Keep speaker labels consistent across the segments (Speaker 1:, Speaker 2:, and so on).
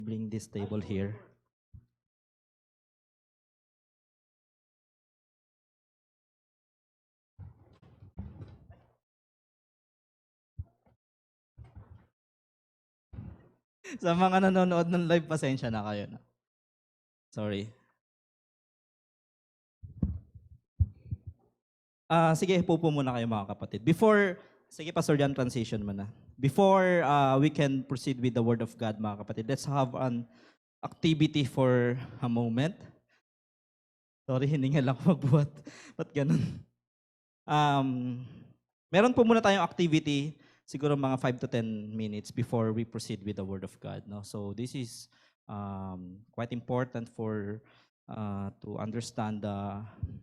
Speaker 1: bring this table here. Sa mga nanonood ng live, pasensya na kayo. No? Sorry. Sige, pupo muna kayo mga kapatid. Sige Pastor Jan, transition mo na. Before we can proceed with the Word of God mga kapatid, let's have an activity for a moment. Sorry, hiningal lang magbuhat. Ba't ganun? Meron po muna tayong activity, siguro mga 5 to 10 minutes before we proceed with the Word of God. No? So this is quite important for to understand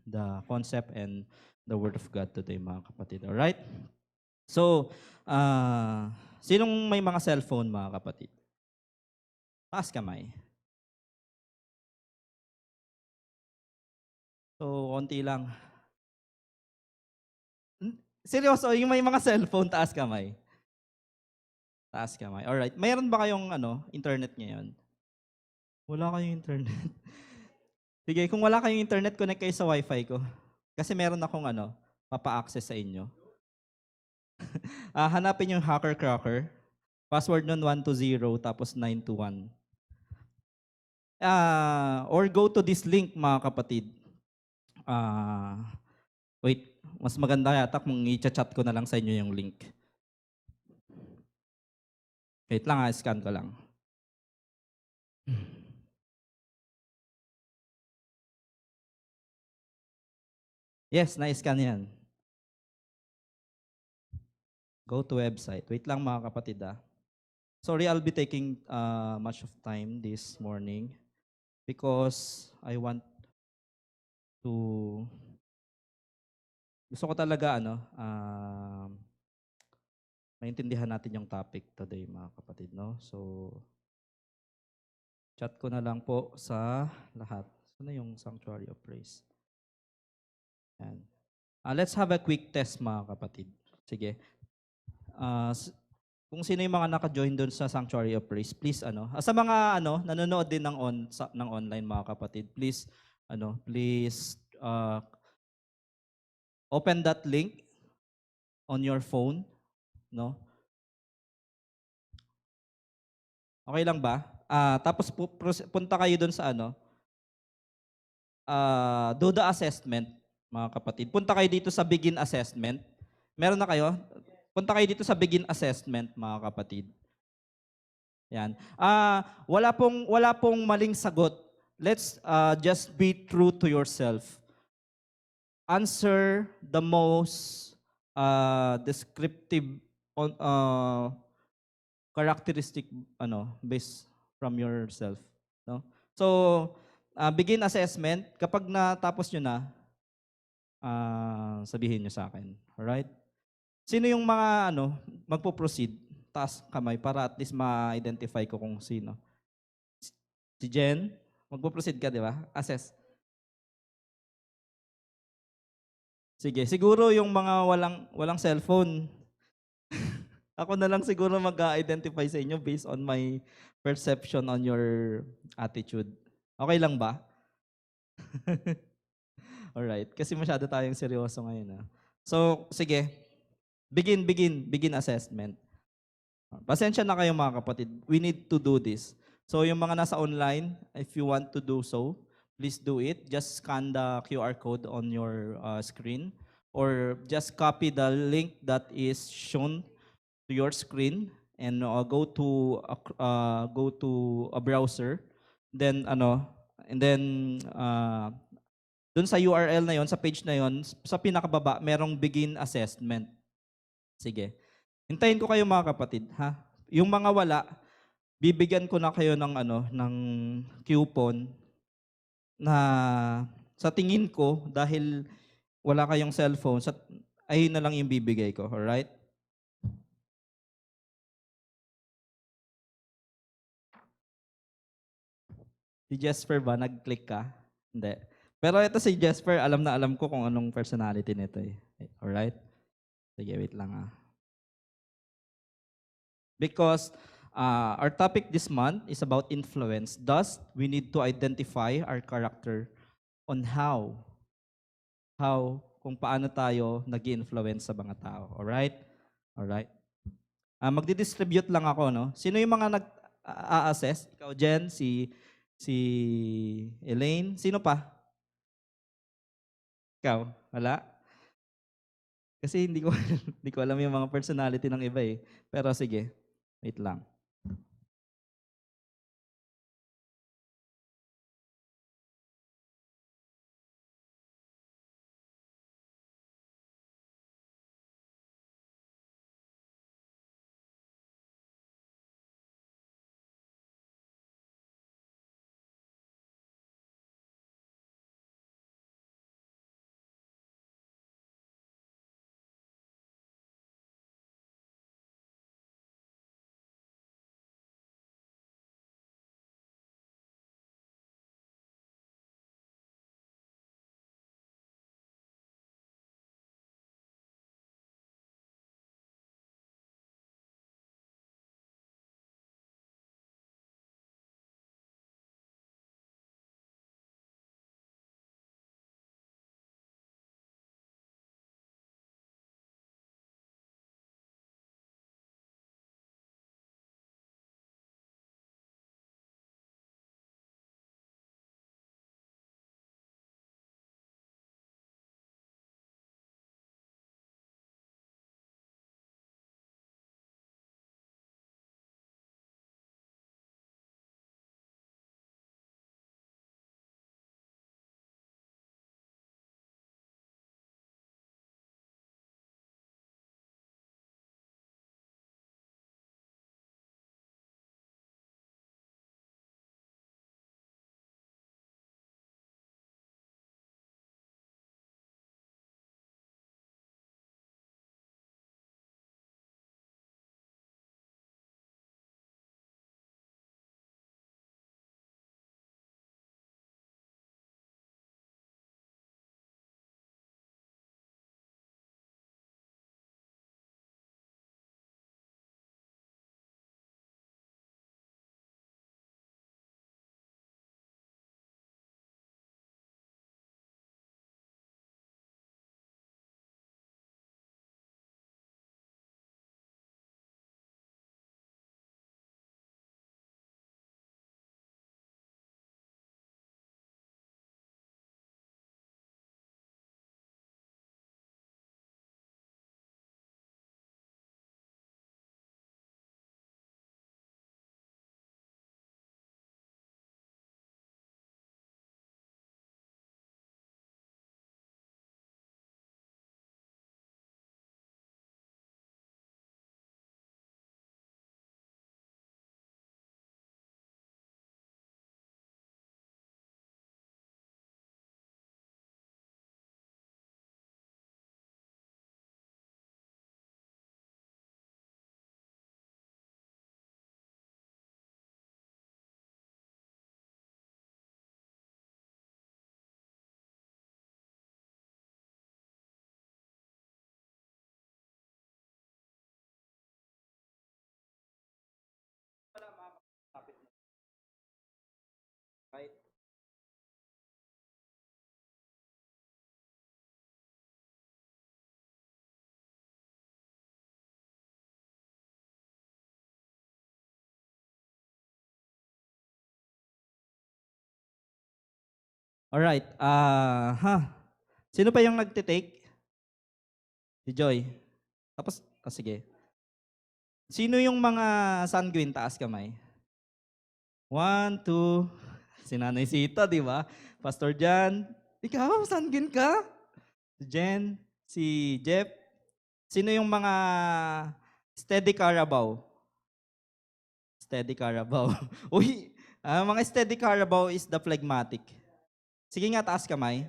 Speaker 1: the concept and the Word of God today, mga kapatid. Alright? So, sinong may mga cellphone, mga kapatid? Taas kamay. So, konti lang. Seryoso, yung may mga cellphone, taas kamay. Taas kamay. Alright. Mayroon ba kayong internet ngayon? Wala kayong internet. Sige, kung wala kayong internet, connect kayo sa wifi ko. Kasi meron akong papa-access sa inyo. Hanapin yung hacker cracker. Password nun 120 tapos 921. Or go to this link, mga kapatid. Wait, mas maganda yata kung i-chat ko na lang sa inyo yung link. Wait lang, scan ko lang. Yes, na-scan yan. Go to website. Wait lang mga kapatid. Sorry, I'll be taking much of time this morning because I want to... Gusto ko talaga maintindihan natin yung topic today mga kapatid. No? So, chat ko na lang po sa lahat. Saan na yung Sanctuary of Praise? Yan. Let's have a quick test mga kapatid. Sige. Kung sino yung mga naka-join doon sa Sanctuary of Praise, please sa mga nanonood din ng online mga kapatid, please open that link on your phone, no? Okay lang ba? Tapos punta kayo doon sa do the assessment mga kapatid. Punta kayo dito sa begin assessment. Meron na kayo? Punta kayo dito sa begin assessment, mga kapatid. Yan. Wala pong maling sagot. Let's just be true to yourself. Answer the most descriptive characteristic based from yourself, no? So, begin assessment. Kapag natapos nyo na, sabihin nyo sa akin. Alright? Sino yung mga magpo-proceed? Taas kamay para at least ma-identify ko kung sino. Si Jen, magpo-proceed ka, di ba? Assess. Sige, siguro yung mga walang cellphone. Ako na lang siguro mag-identify sa inyo based on my perception on your attitude. Okay lang ba? Alright, kasi masyado tayong seryoso ngayon. So, sige. Begin assessment. Pasensya na kayo mga kapatid. We need to do this. So yung mga nasa online, if you want to do so, please do it. Just scan the QR code on your screen or just copy the link that is shown to your screen and go to a browser. Then dun sa URL na yon, sa page na yon, sa pinakababa merong begin assessment. Sige. Hintayin ko kayo mga kapatid, ha? Yung mga wala, bibigyan ko na kayo ng coupon na sa tingin ko dahil wala kayong cellphone, ayun na lang yung bibigay ko, alright? Si Jesper ba, nag-click ka? Hindi. Pero ito si Jesper, alam na alam ko kung anong personality nito eh. Alright? Sige, wait lang Because Our topic this month is about influence. Thus, we need to identify our character on kung paano tayo nag-influence sa mga tao. Alright? Alright. Magdi-distribute lang ako, no? Sino yung mga nag-a-assess? Ikaw, Jen, si Elaine, sino pa? Ikaw, wala? Kasi hindi ko hindi ko alam yung mga personality ng iba eh. Pero sige, wait lang. Right? Alright. Sino pa yung nagte-take? Si Joy. Tapos, sige. Sino yung mga sanguine? Taas kamay. 1, 2. Si Nanay Sita, di ba? Pastor Jan. Ikaw, sanguine ka? Si Jen. Si Jeff. Sino yung mga steady Carabao? Steady Carabao. Uy, mga steady Carabao is the phlegmatic. Sige nga, taas kamay.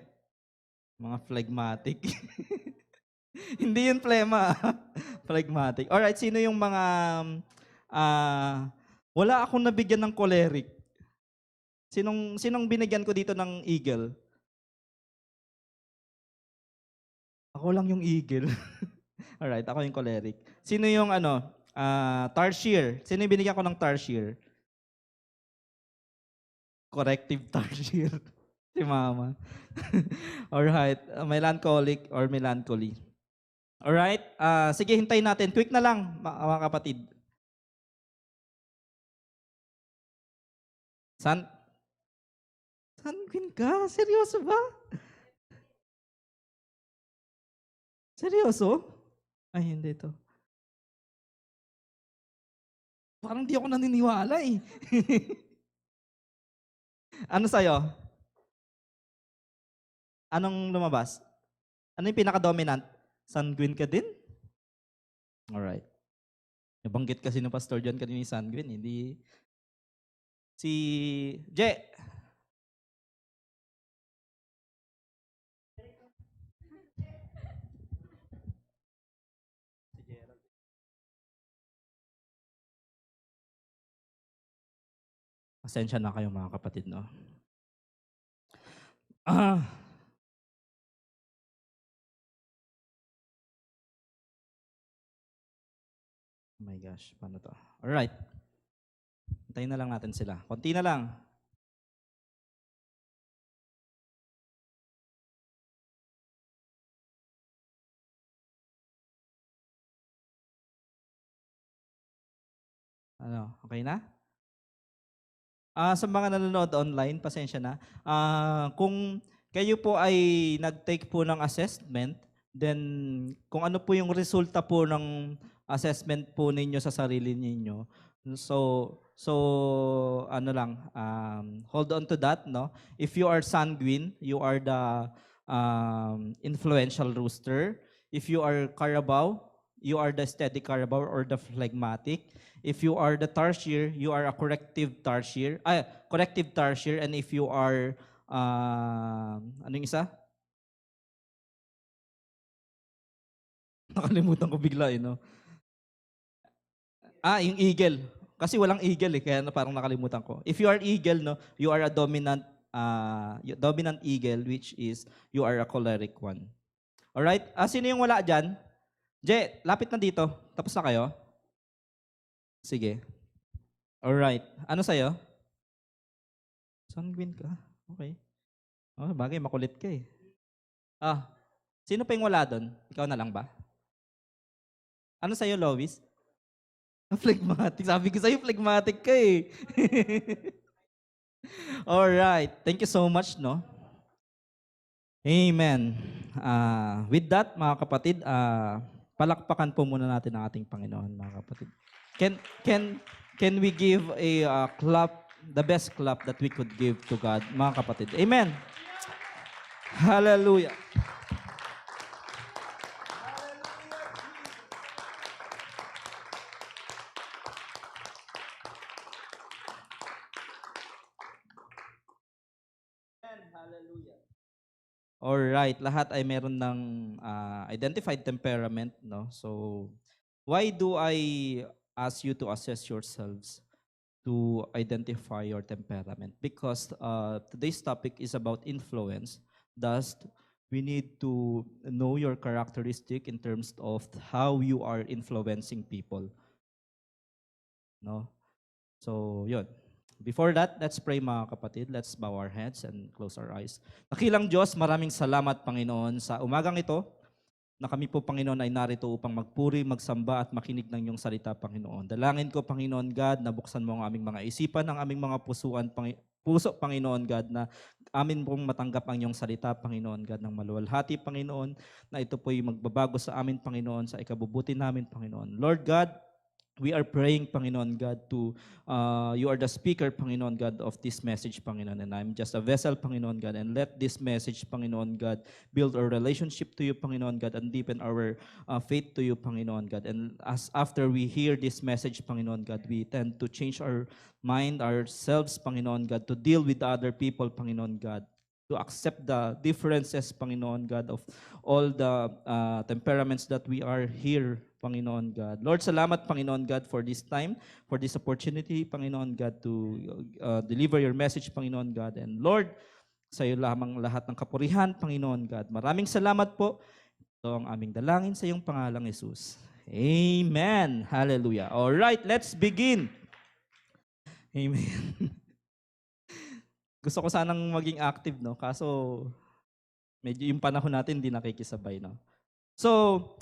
Speaker 1: Mga phlegmatic. Hindi yun plema. Phlegmatic. Alright, sino yung mga wala akong nabigyan ng choleric? Sinong binigyan ko dito ng eagle? Ako lang yung eagle. Alright, ako yung choleric. Sino yung Tarsier. Sino yung binigyan ko ng tarsier? Corrective tarsier. Si mama. Alright. Melancholic or melancholy. Alright. Sige, hintayin natin. Quick na lang, mga kapatid. Sanguine ka? Seryoso ba? Seryoso? Ay, hindi to. Parang di ako naniniwala eh. Ano sa'yo? Anong lumabas? Ano yung pinaka-dominant? Sanguine ka din? Alright. Nabanggit kasi ng Pastor John kanina yung sanguine. Hindi. Si Je. Pasensya na kayo mga kapatid, no? Ah. Oh my gosh, paano to? Alright. Hintayin na lang natin sila. Konti na lang. Ano, okay na? Sa mga nanonood online, pasensya na. Kung kayo po ay nag-take po ng assessment, then kung ano po yung resulta po ng assessment po ninyo sa sarili ninyo, so ano lang, hold on to that, no? If you are sanguine, you are the influential rooster. If you are Carabao, you are the steady Carabao or the phlegmatic. If you are the tarsier, you are a corrective tarsier. Corrective tarsier. And if you are, anong isa? Nakalimutan ko bigla eh, no? Yung eagle. Kasi walang eagle eh, kaya parang nakalimutan ko. If you are eagle, no, you are a dominant dominant eagle, which is you are a choleric one. Alright? Sino yung wala dyan? Je, lapit na dito. Tapos na kayo? Sige. Alright. Ano sa'yo? Sanguine ka? Okay. Oh, bagay, makulit ka eh. Sino pa yung wala doon? Ikaw na lang ba? Ano sa'yo, Lois? Phlegmatic. Sabi ko sa'yo, phlegmatic ka eh. Alright. Thank you so much, no? Amen. With that, mga kapatid, palakpakan po muna natin ang ating Panginoon, mga kapatid. Can we give a clap, the best clap that we could give to God, mga kapatid? Amen. Hallelujah. Hallelujah. Alright, lahat ay meron ng identified temperament, no? So, why do I ask you to assess yourselves to identify your temperament? Because today's topic is about influence. Thus, we need to know your characteristic in terms of how you are influencing people. No? So, yun. Before that, let's pray mga kapatid. Let's bow our heads and close our eyes. Dakilang Diyos, maraming salamat Panginoon sa umagang ito na kami po Panginoon ay narito upang magpuri, magsamba at makinig ng iyong salita Panginoon. Dalangin ko Panginoon God na buksan mo ang aming mga isipan, ang aming mga puso Panginoon God na amin pong matanggap ang iyong salita Panginoon God ng maluwalhati Panginoon na ito po'y magbabago sa amin Panginoon sa ikabubuti namin Panginoon. Lord God, we are praying, Panginoon God, you are the speaker, Panginoon God, of this message, Panginoon, and I'm just a vessel, Panginoon God, and let this message, Panginoon God, build our relationship to you, Panginoon God, and deepen our faith to you, Panginoon God. And as after we hear this message, Panginoon God, we tend to change our mind, ourselves, Panginoon God, to deal with other people, Panginoon God, to accept the differences, Panginoon God, of all the temperaments that we are here, Panginoon God. Lord, salamat, Panginoon God, for this time, for this opportunity, Panginoon God, to deliver your message, Panginoon God. And Lord, sa iyo lamang lahat ng kapurihan, Panginoon God. Maraming salamat po. Ito ang aming dalangin sa iyong pangalang, Jesus. Amen. Hallelujah. All right, let's begin. Amen. Gusto ko sanang maging active, no? Kaso, medyo yung panahon natin hindi nakikisabay, no? So,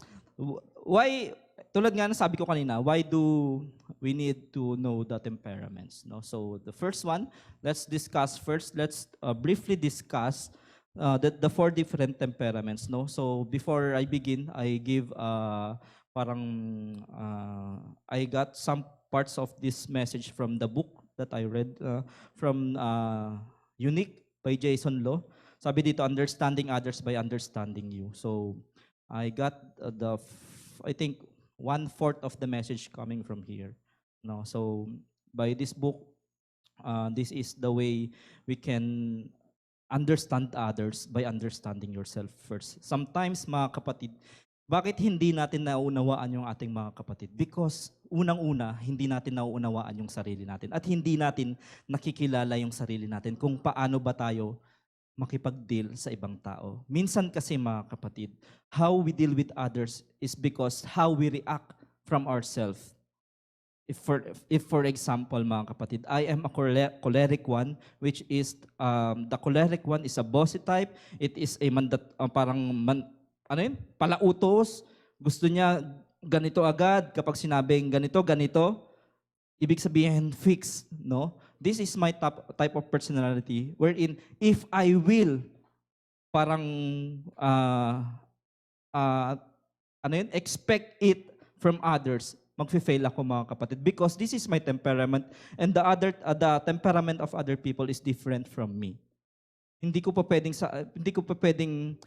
Speaker 1: why, tulad nga na sabi ko kanina, why do we need to know the temperaments, no? So, the first one, let's briefly discuss the four different temperaments, no? So, before I begin, I give I got some parts of this message from the book that I read from Unique by Jason Law. Sabi dito, understanding others by understanding you. So, I got I think 1/4 of the message coming from here. No, so by this book, this is the way we can understand others by understanding yourself first. Sometimes, mga kapatid, bakit hindi natin nauunawaan yung ating mga kapatid? Because unang-una, hindi natin nauunawaan yung sarili natin at hindi natin nakikilala yung sarili natin kung paano ba tayo makipag-deal sa ibang tao. Minsan kasi, mga kapatid, how we deal with others is because how we react from ourselves. If for example, mga kapatid, I am a choleric one, which is the choleric one is a bossy type. It is a palautos. Gusto niya ganito agad. Kapag sinabing ganito, ibig sabihin fix, no? This is my type of personality wherein if I will expect it from others, magfe-fail ako, mga kapatid, because this is my temperament and the temperament of other people is different from me. Hindi ko pa pwedeng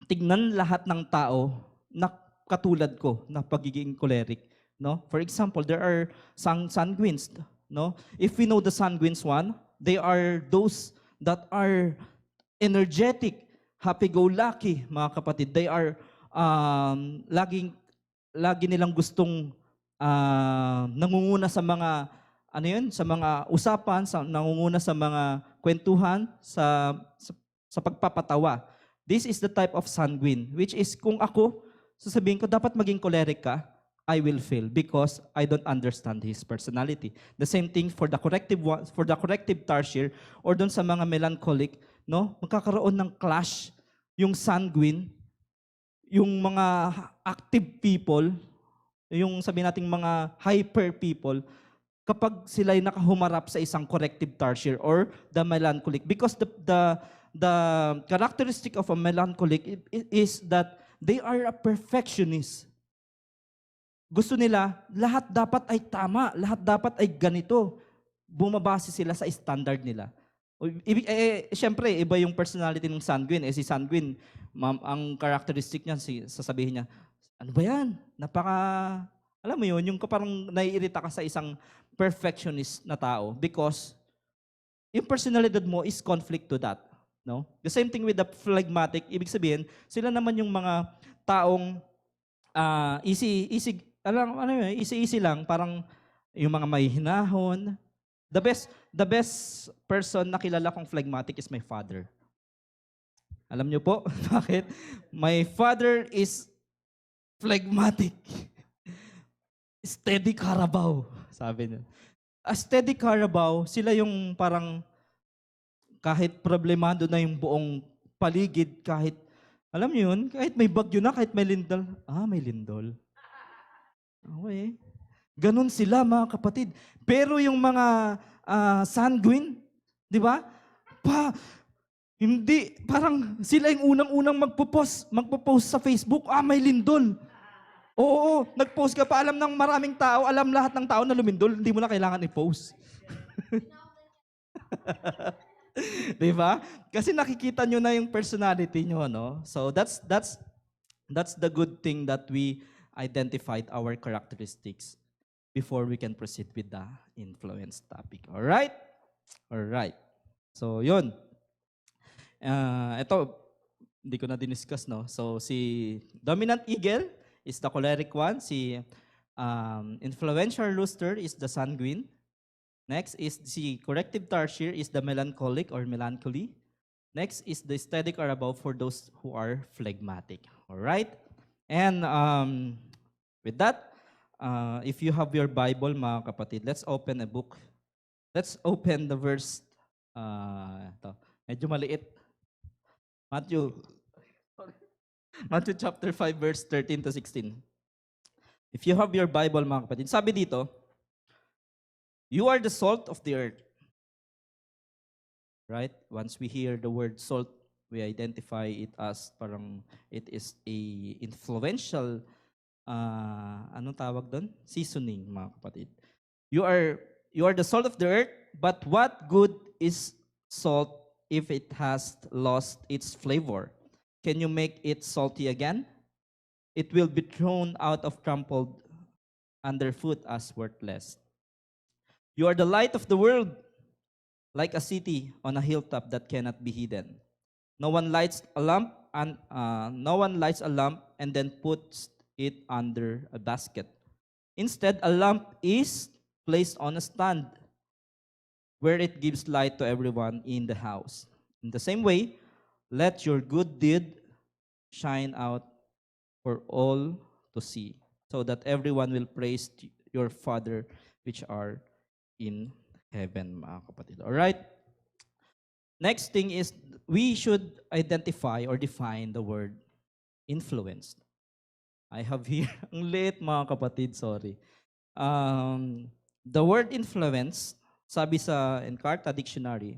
Speaker 1: tignan lahat ng tao na katulad ko na pagiging choleric, no? For example, there are sanguines, no? If we know the sanguines one, they are those that are energetic, happy-go-lucky, mga kapatid. They are lagi nilang gustong nangunguna sa mga sa mga usapan, nangunguna sa mga kwentuhan, sa pagpapatawa. This is the type of sanguine, which is kung ako, sasabihin ko, dapat maging choleric ka, I will fail because I don't understand his personality. The same thing for the corrective tarsier or doon sa mga melancholic, no? Magkakaroon ng clash yung sanguine, yung mga active people, yung sabihin nating mga hyper people, kapag sila'y nakahumarap sa isang corrective tarsier or the melancholic. Because the characteristic of a melancholic is that they are a perfectionist. Gusto nila, lahat dapat ay tama, lahat dapat ay ganito. Bumabase sila sa standard nila. Siyempre, iba yung personality ng sanguine. Si sanguine, ang characteristic niya, sasabihin niya, ano ba yan? Alam mo yun, yung parang naiirita ka sa isang perfectionist na tao because yung personalidad mo is conflict to that. No? The same thing with the phlegmatic, ibig sabihin, sila naman yung mga taong easy lang, parang yung mga may hinahon. The best person na kilala kong phlegmatic is my father. Alam niyo po bakit? My father is phlegmatic. Steady Carabao, sabi niya. A steady Carabao, sila yung parang kahit problemado na yung buong paligid, kahit, alam niyo yun, kahit may bagyo na, kahit may lindol. May lindol. Okay. Ganon sila, mga kapatid. Pero yung mga sanguine, di ba? Hindi, parang sila yung unang-unang magpo-post sa Facebook, may lindol. Oo, nag-post ka pa, alam ng maraming tao, alam lahat ng tao na lumindol, hindi mo na kailangan i-post. Di ba? Kasi nakikita nyo na yung personality nyo, no? So that's the good thing that we identified our characteristics before we can proceed with the influence topic. All right? All right. So, yun. Ito, hindi ko na diniscuss, no? So, si dominant eagle is the choleric one. Si influential rooster is the sanguine. Next is the corrective tarsier is the melancholic or melancholy. Next is the steady Carabao for those who are phlegmatic. All right? And with that, if you have your Bible, mga kapatid, let's open a book. Let's open the verse. Ito. Medyo maliit. Matthew. Matthew chapter 5, verse 13 to 16. If you have your Bible, mga kapatid, sabi dito, you are the salt of the earth. Right? Once we hear the word salt, we identify it as parang it is a influential, anong tawag doon? Seasoning, mga kapatid. You are the salt of the earth, but what good is salt if it has lost its flavor? Can you make it salty again? It will be thrown out of trampled underfoot as worthless. You are the light of the world, like a city on a hilltop that cannot be hidden. No one lights a lamp and then puts it under a basket. Instead, a lamp is placed on a stand where it gives light to everyone in the house. In the same way, let your good deed shine out for all to see, so that everyone will praise your Father which are in heaven, mga kapatid. All right? Next thing is, we should identify or define the word influenced. I have here, ang late mga kapatid, sorry. The word influence, sabi sa Encarta Dictionary,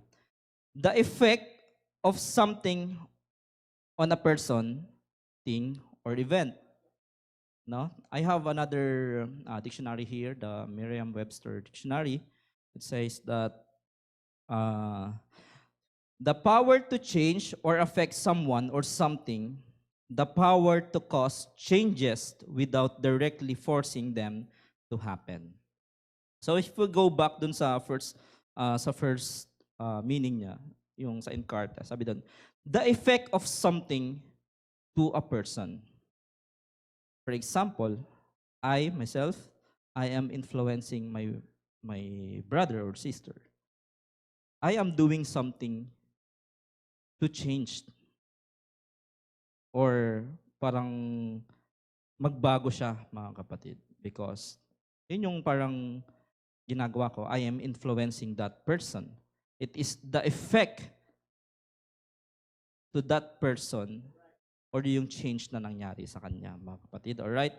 Speaker 1: the effect of something on a person, thing, or event. No? I have another dictionary here, the Merriam-Webster Dictionary. It says that the power to change or affect someone or something, the power to cause changes without directly forcing them to happen. So if we go back dun sa first meaning niya, yung sa Encarta, sabi dun, the effect of something to a person. For example, I am influencing my brother or sister. I am doing something to change or parang magbago siya, mga kapatid, because yun yung parang ginagawa ko. I am influencing that person. It is the effect to that person or yung change na nangyari sa kanya, mga kapatid. All right?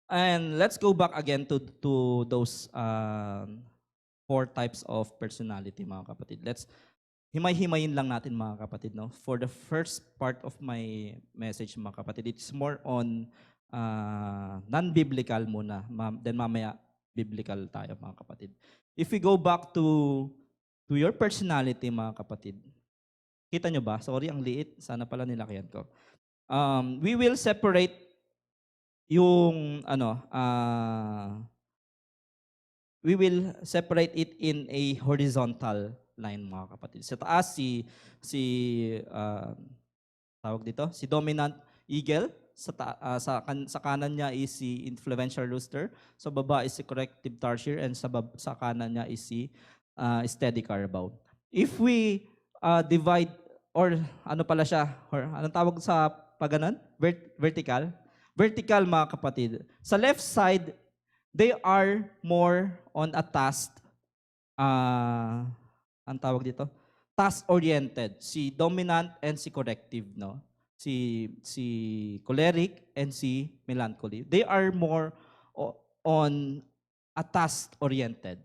Speaker 1: And let's go back again to those four types of personality, mga kapatid. Let's himay-himayin lang natin, mga kapatid, no? For the first part of my message, mga kapatid, it's more on non-biblical muna. Then mamaya biblical tayo, mga kapatid. If we go back to your personality, mga kapatid, kita nyo ba? Sorry, ang liit. Sana pala nilakyan ko. We will separate yung we will separate it in a horizontal line, mga kapatid. Sa taas tawag dito, si dominant eagle, sa kanan niya is si influential rooster, sa baba is si corrective tarsier, and sa kanan niya is si steady carabao. If we divide, or ano pala siya, or anong tawag sa paganon? Vertical? Vertical, mga kapatid. Sa left side, they are more on a task, ang tawag dito? Task-oriented. Si dominant and si corrective, no? Si choleric and si melancholy. They are more on a task-oriented,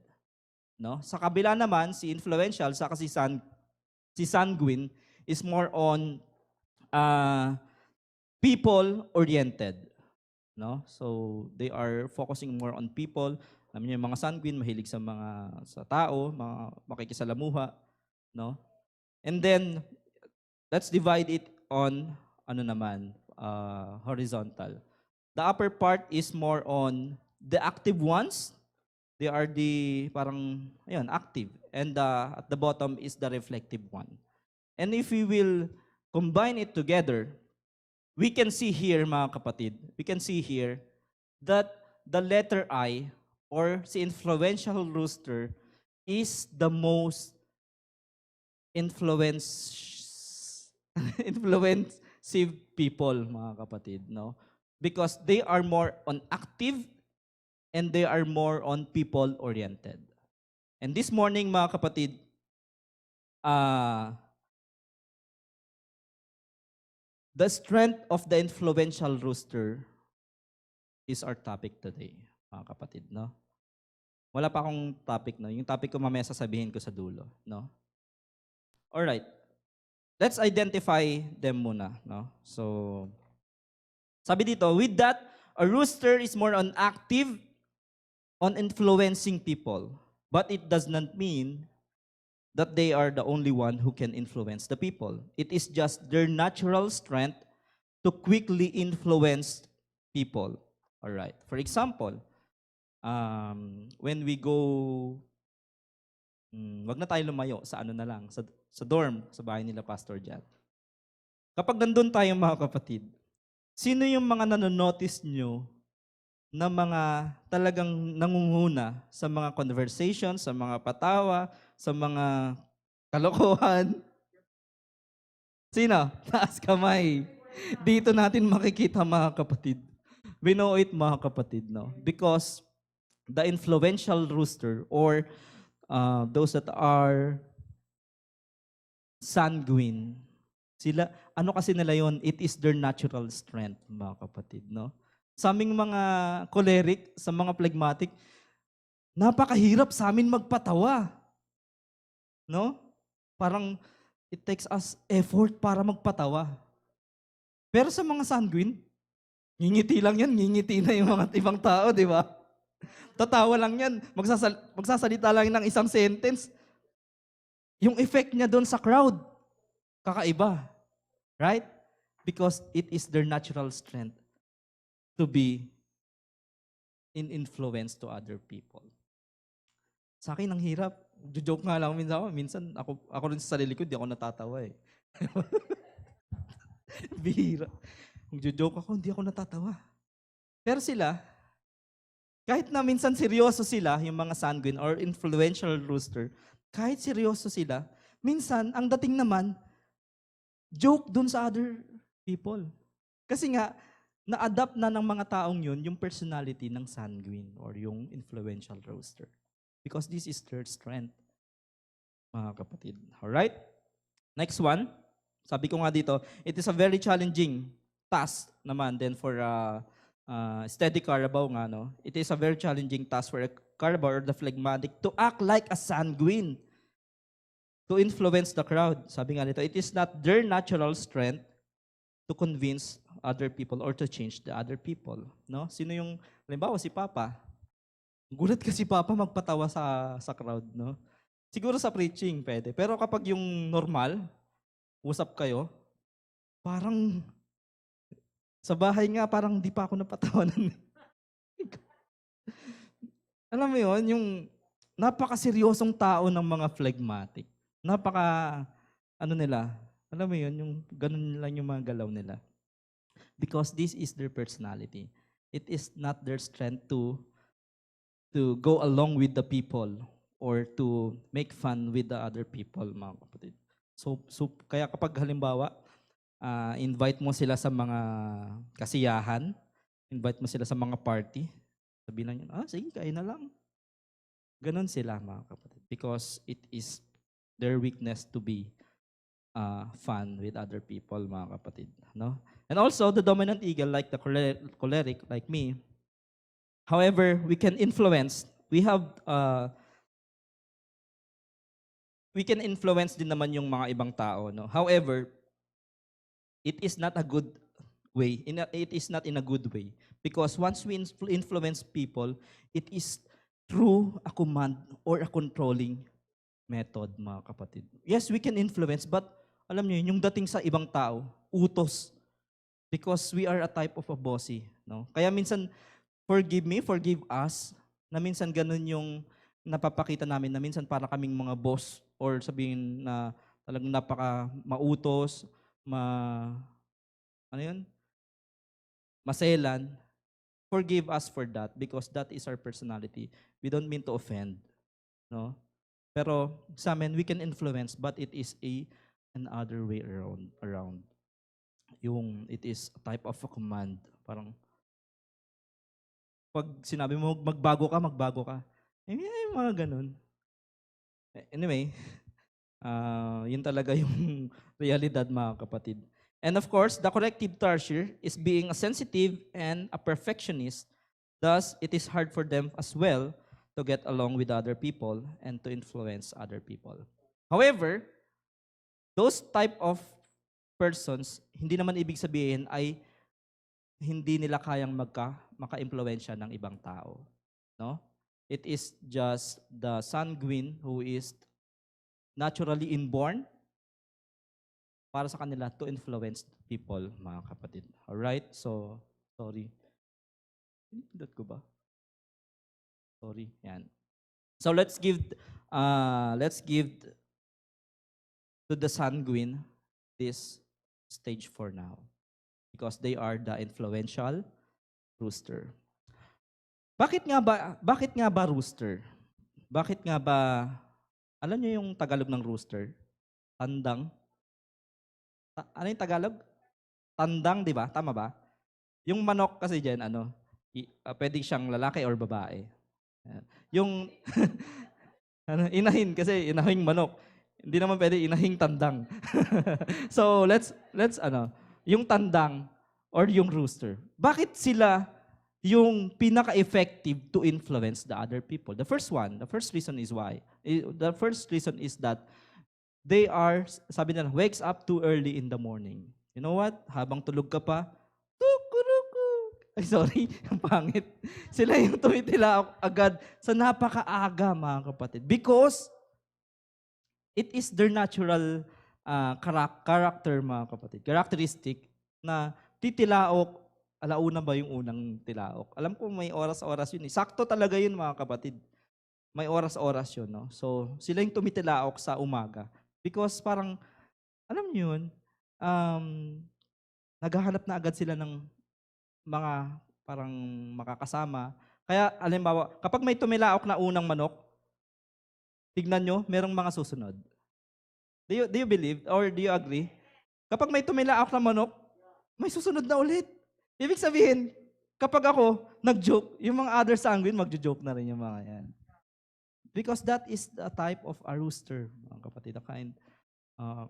Speaker 1: no? Sa kabila naman, si influential, saka si sanguine is more on people-oriented, no? So they are focusing more on people. Alam niyo yung mga sanguine mahilig sa tao, mga makikisalamuha, no? And then let's divide it on horizontal. The upper part is more on the active ones. They are the parang active, and at the bottom is the reflective one. And if we will combine it together, we can see here, mga kapatid, we can see here that the letter I, or si influential rooster, is the most influencing save people, mga kapatid, no? Because they are more on active and they are more on people-oriented. And this morning, mga kapatid, the strength of the influential rooster is our topic today, mga kapatid, no? Wala pa akong topic, no? Yung topic ko mamaya sasabihin ko sa dulo, no? All right. Let's identify them muna, no? So, sabi dito, with that, a rooster is more on active, on influencing people. But it does not mean that they are the only one who can influence the people. It is just their natural strength to quickly influence people. All right. For example, when we go, wag na tayo lumayo sa ano na lang, sa dorm, sa bahay nila Pastor Jan. Kapag nandun tayo mga kapatid, sino yung mga nanonotice nyo na mga talagang nangunguna sa mga conversations, sa mga patawa, sa mga kalokohan? Sino? Taas kamay. Dito natin makikita mga kapatid. We know it mga kapatid, no? Because the influential rooster or those that are sanguine, sila, ano kasi nila yon? It is their natural strength, mga kapatid, no? Sa aming mga choleric, sa mga phlegmatic, napakahirap sa amin magpatawa. No? Parang it takes us effort para magpatawa. Pero sa mga sanguine, ngingiti lang yan, ngingiti na yung mga ibang tao, di ba? Tatawa lang yan, magsasalita lang ng isang sentence. Yung effect niya doon sa crowd, kakaiba. Right? Because it is their natural strength to be in influence to other people. Sa akin, ang hirap. Joke nga lang minsan ako. Minsan, ako rin sa sarili ko, di ako natatawa eh. Bihira. Kung joke ako, hindi ako natatawa. Pero sila, kahit na minsan seryoso sila, yung mga sanguine or influential rooster, kahit seryoso sila, minsan, ang dating naman, joke dun sa other people. Kasi nga, na-adapt na ng mga taong yun yung personality ng sanguine or yung influential rooster. Because this is their strength, mga kapatid. Alright? Next one. Sabi ko nga dito, it is a very challenging task naman then for steady Carabao nga, no? It is a very challenging task for a Carabao or the phlegmatic to act like a sanguine to influence the crowd. Sabi nga nito, it is not their natural strength to convince other people or to change the other people. No? Sino yung, halimbawa si Papa, gulat ka si Papa magpatawa sa crowd. No? Siguro sa preaching pwede. Pero kapag yung normal, usap kayo, parang sa bahay nga, parang di pa ako napatawanan. Alam mo yon yung napakaseryosong tao ng mga phlegmatic. Ano nila, alam mo yun, yung ganun lang yung mga galaw nila. Because this is their personality. It is not their strength to go along with the people or to make fun with the other people, mga kapatid. So kaya kapag halimbawa, invite mo sila sa mga kasiyahan, invite mo sila sa mga party, sabihin lang yun, sige, kain na lang. Ganon sila, mga kapatid. Because it is their weakness to be fun with other people, mga kapatid. No? And also, the dominant eagle, like the choleric, like me, however, we can influence. We can influence din naman yung mga ibang tao. No? However, it is not a good way. It is not in a good way. Because once we influence people, it is through a command or a controlling method, mga kapatid. Yes, we can influence, but alam niyo, yung dating sa ibang tao, utos. Because we are a type of a bossy. No? Kaya minsan, forgive me, forgive us, na minsan ganun yung napapakita namin na minsan para kaming mga boss or sabihin na talagang napaka mautos, ano yun? Maselan. Forgive us for that because that is our personality. We don't mean to offend. No? Pero sa amin, we can influence but it is an other way around. Yung it is a type of a command. Parang pag sinabi mo magbago ka. Yung mga ganun. Anyway, yun talaga yung realidad mga kapatid. And of course, the corrective tarsier is being a sensitive and a perfectionist. Thus, it is hard for them as well to get along with other people and to influence other people. However, those type of persons, hindi naman ibig sabihin ay hindi nila kayang maka-impluwensya ng ibang tao. No? It is just the sanguine who is naturally inborn para sa kanila to influence people, mga kapatid. Alright? So, sorry. Pinindot ko ba? Sorry. Yan. So, let's give to the sanguine this stage for now because they are the influential rooster. Bakit nga ba rooster? Bakit nga ba, alam niyo yung Tagalog ng rooster? Tandang. Ano yung Tagalog? Tandang, di ba? Tama ba? Yung manok kasi dyan, pwede siyang lalaki or babae. Yung inahin kasi inahing manok. Hindi naman pwede inahing tandang. So yung tandang or yung rooster. Bakit sila yung pinaka-effective to influence the other people? The first reason is why. The first reason is that they are, sabi nila, wakes up too early in the morning. You know what? Habang tulog ka pa, tukuruku. Ay, sorry, ang pangit. Sila yung tumitila agad sa napakaaga, mga kapatid. Because it is their natural character, mga kapatid. Characteristic na titilaok, alauna ba yung unang tilaok? Alam ko may oras-oras yun. Sakto talaga yun, mga kapatid. May oras-oras yun. No? So, sila yung tumitilaok sa umaga. Because parang, alam niyo yun, naghahanap na agad sila ng mga parang makakasama. Kaya, alimbawa, kapag may tumilaok na unang manok, tignan nyo, merong mga susunod. Do you believe or do you agree? Kapag may tumilaok na manok, may susunod na ulit. Ibig sabihin, kapag ako nag-joke, yung mga other sanguine, mag-joke na rin yung mga yan. Because that is the type of a rooster, mga kapatid, a kind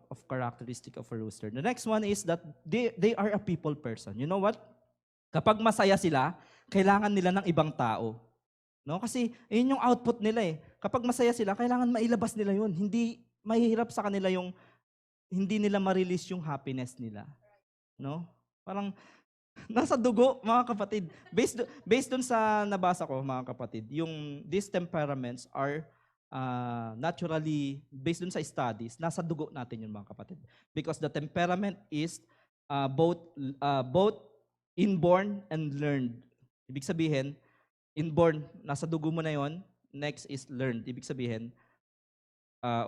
Speaker 1: of characteristic of a rooster. The next one is that they are a people person. You know what? Kapag masaya sila, kailangan nila ng ibang tao. No? Kasi yun yung output nila eh. Kapag masaya sila, kailangan mailabas nila yun. Hindi mahihirap sa kanila yung hindi nila ma-release yung happiness nila. No? Parang nasa dugo, mga kapatid. Based dun sa nabasa ko, mga kapatid, these temperaments are naturally, based dun sa studies, nasa dugo natin yun, mga kapatid. Because the temperament is both inborn and learned. Ibig sabihin, inborn, nasa dugo mo na yon. Next is learned. Ibig sabihin,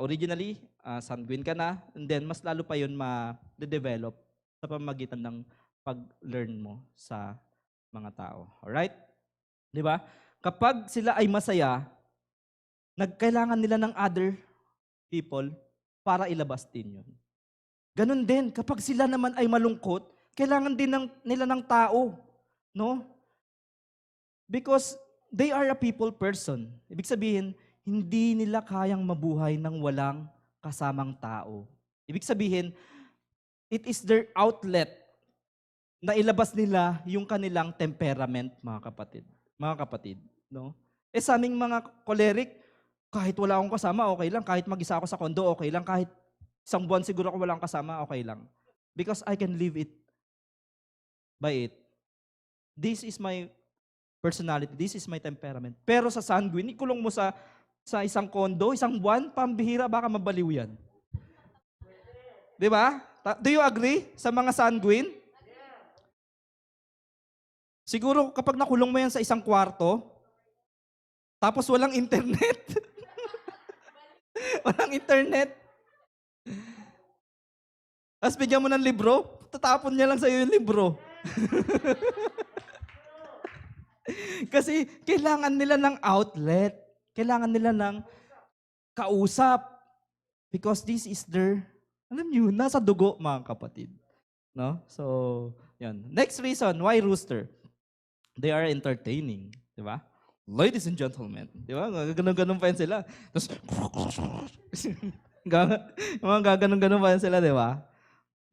Speaker 1: originally, sanguine ka na, and then mas lalo pa yun ma-develop sa pamamagitan ng pag-learn mo sa mga tao. Alright? Di ba? Kapag sila ay masaya, nagkailangan nila ng other people para ilabas din yun. Ganun din, kapag sila naman ay malungkot, kailangan din nila ng tao. No? Because they are a people person. Ibig sabihin, hindi nila kayang mabuhay ng walang kasamang tao. Ibig sabihin, it is their outlet na ilabas nila yung kanilang temperament, mga kapatid. Mga kapatid, no? Sa aming mga choleric, kahit wala akong kasama, okay lang. Kahit mag-isa ako sa kondo, okay lang. Kahit isang buwan siguro ako wala akong kasama, okay lang. Because I can live it by it. This is my personality. This is my temperament. Pero sa sanguine, ikulong mo sa isang kondo, isang buwan, pambihira, baka mabaliw yan. Di ba? Do you agree sa mga sanguine? Siguro kapag nakulong mo yan sa isang kwarto, tapos walang internet. Walang internet. Tapos bigyan mo ng libro, tatapon niya lang sa'yo yung libro. Kasi kailangan nila ng outlet. Kailangan nila ng kausap. Because this is their, alam niyo, nasa dugo, mga kapatid. No? So, yan. Next reason, why rooster? They are entertaining. Di ba? Ladies and gentlemen. Di ba? Gaganon-ganon pa yan sila. Tapos, mga gaganon-ganon pa yan sila, di ba?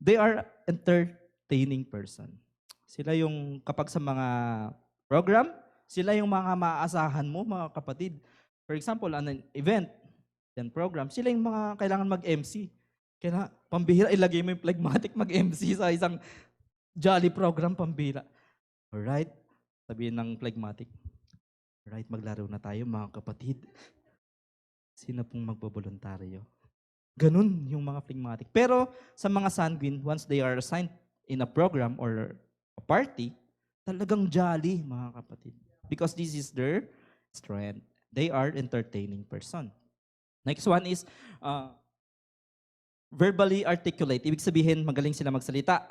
Speaker 1: They are entertaining person. Sila yung kapag sa mga program, sila yung mga maaasahan mo, mga kapatid. For example, an event, then program, sila yung mga kailangan mag-MC. Kaya pambihira, ilagay mo yung phlegmatic mag-MC sa isang jolly program, pambihira. Alright, sabihin ng phlegmatic. Alright, maglaro na tayo mga kapatid. Sino pong magboboluntaryo? Ganun yung mga phlegmatic. Pero sa mga sanguine, once they are assigned in a program or a party, talagang jolly, mga kapatid. Because this is their strength. They are entertaining person. Next one is verbally articulate. Ibig sabihin, magaling sila magsalita.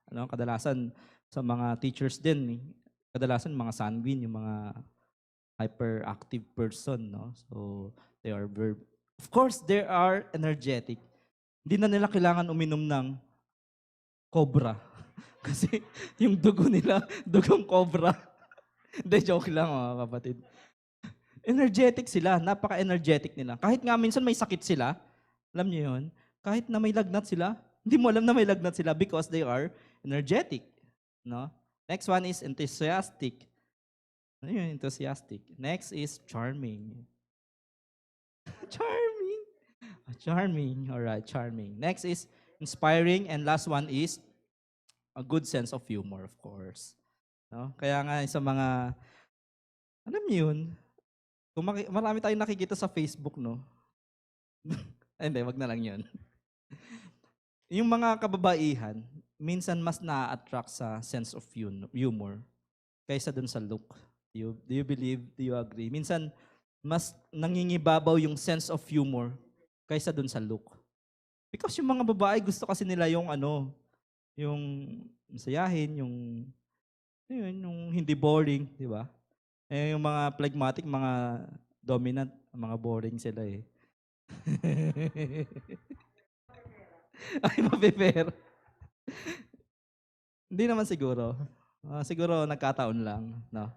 Speaker 1: Ano, kadalasan sa mga teachers din, kadalasan mga sanguine, yung mga hyperactive person, no? So they are of course, they are energetic. Hindi na nila kailangan uminom ng cobra. Kasi yung dugo nila, dugong cobra. Hindi, joke lang mga kapatid. Energetic sila, napaka-energetic nila. Kahit nga minsan may sakit sila, alam niyo yun, kahit na may lagnat sila, hindi mo alam na may lagnat sila because they are energetic. No? Next one is enthusiastic. Ano yun, enthusiastic? Next is charming. Charming. Charming. All right, charming. Next is inspiring, and last one is a good sense of humor, of course. No? Kaya nga sa mga, alam niyo yun, kung marami tayong nakikita sa Facebook, no? Hindi, wag na lang yun. Yung mga kababaihan, minsan mas na-attract sa sense of humor kaysa dun sa look. Do you believe? Do you agree? Minsan, mas nangingibabaw yung sense of humor kaysa dun sa look. Because yung mga babae, gusto kasi nila yung yung masayahin, yung hindi boring, di ba? Eh, yung mga phlegmatic, mga dominant, mga boring sila eh. Ay, mape-fair. Hindi naman siguro. Siguro nagkataon lang, no?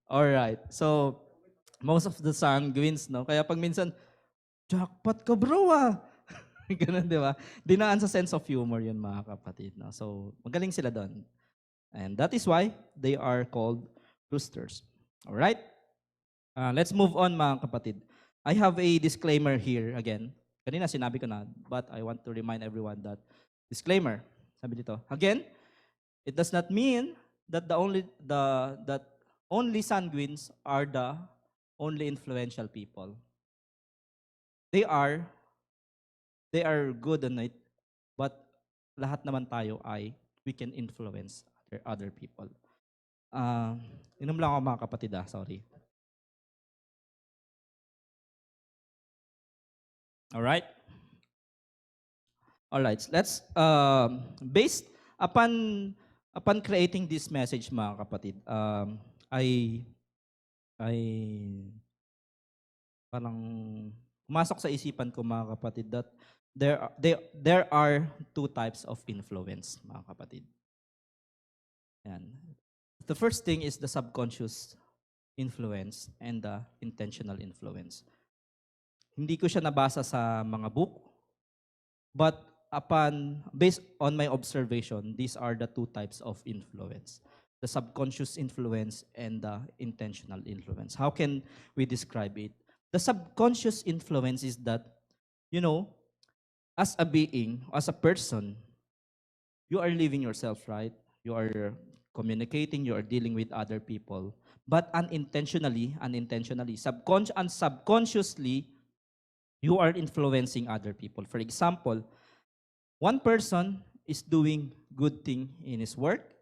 Speaker 1: Alright. So, most of the sanguines, no? Kaya pag minsan, jackpot ka bro ah. Ganun, di ba? Dinaan sa sense of humor yun, mga kapatid. No? So, magaling sila doon. And that is why they are called roosters. Alright? Let's move on, mga kapatid. I have a disclaimer here again. Kanina sinabi ko na, but I want to remind everyone that disclaimer. Sabi dito, again, it does not mean that that only sanguines are the only influential people. They are good on it, but lahat naman tayo we can influence other people. Inom lang ako mga kapatid, sorry. Alright? Alright, let's, based upon creating this message, mga kapatid, I parang pumasok sa isipan ko, mga kapatid, that there are two types of influence, mga kapatid. Yan. The first thing is the subconscious influence and the intentional influence. Hindi ko siya nabasa sa mga book, but based on my observation, these are the two types of influence. The subconscious influence and the intentional influence. How can we describe it? The subconscious influence is that, as a being, as a person, you are living yourself, right? You are communicating, you are dealing with other people. But unintentionally, subconsciously, you are influencing other people. For example, one person is doing good thing in his work,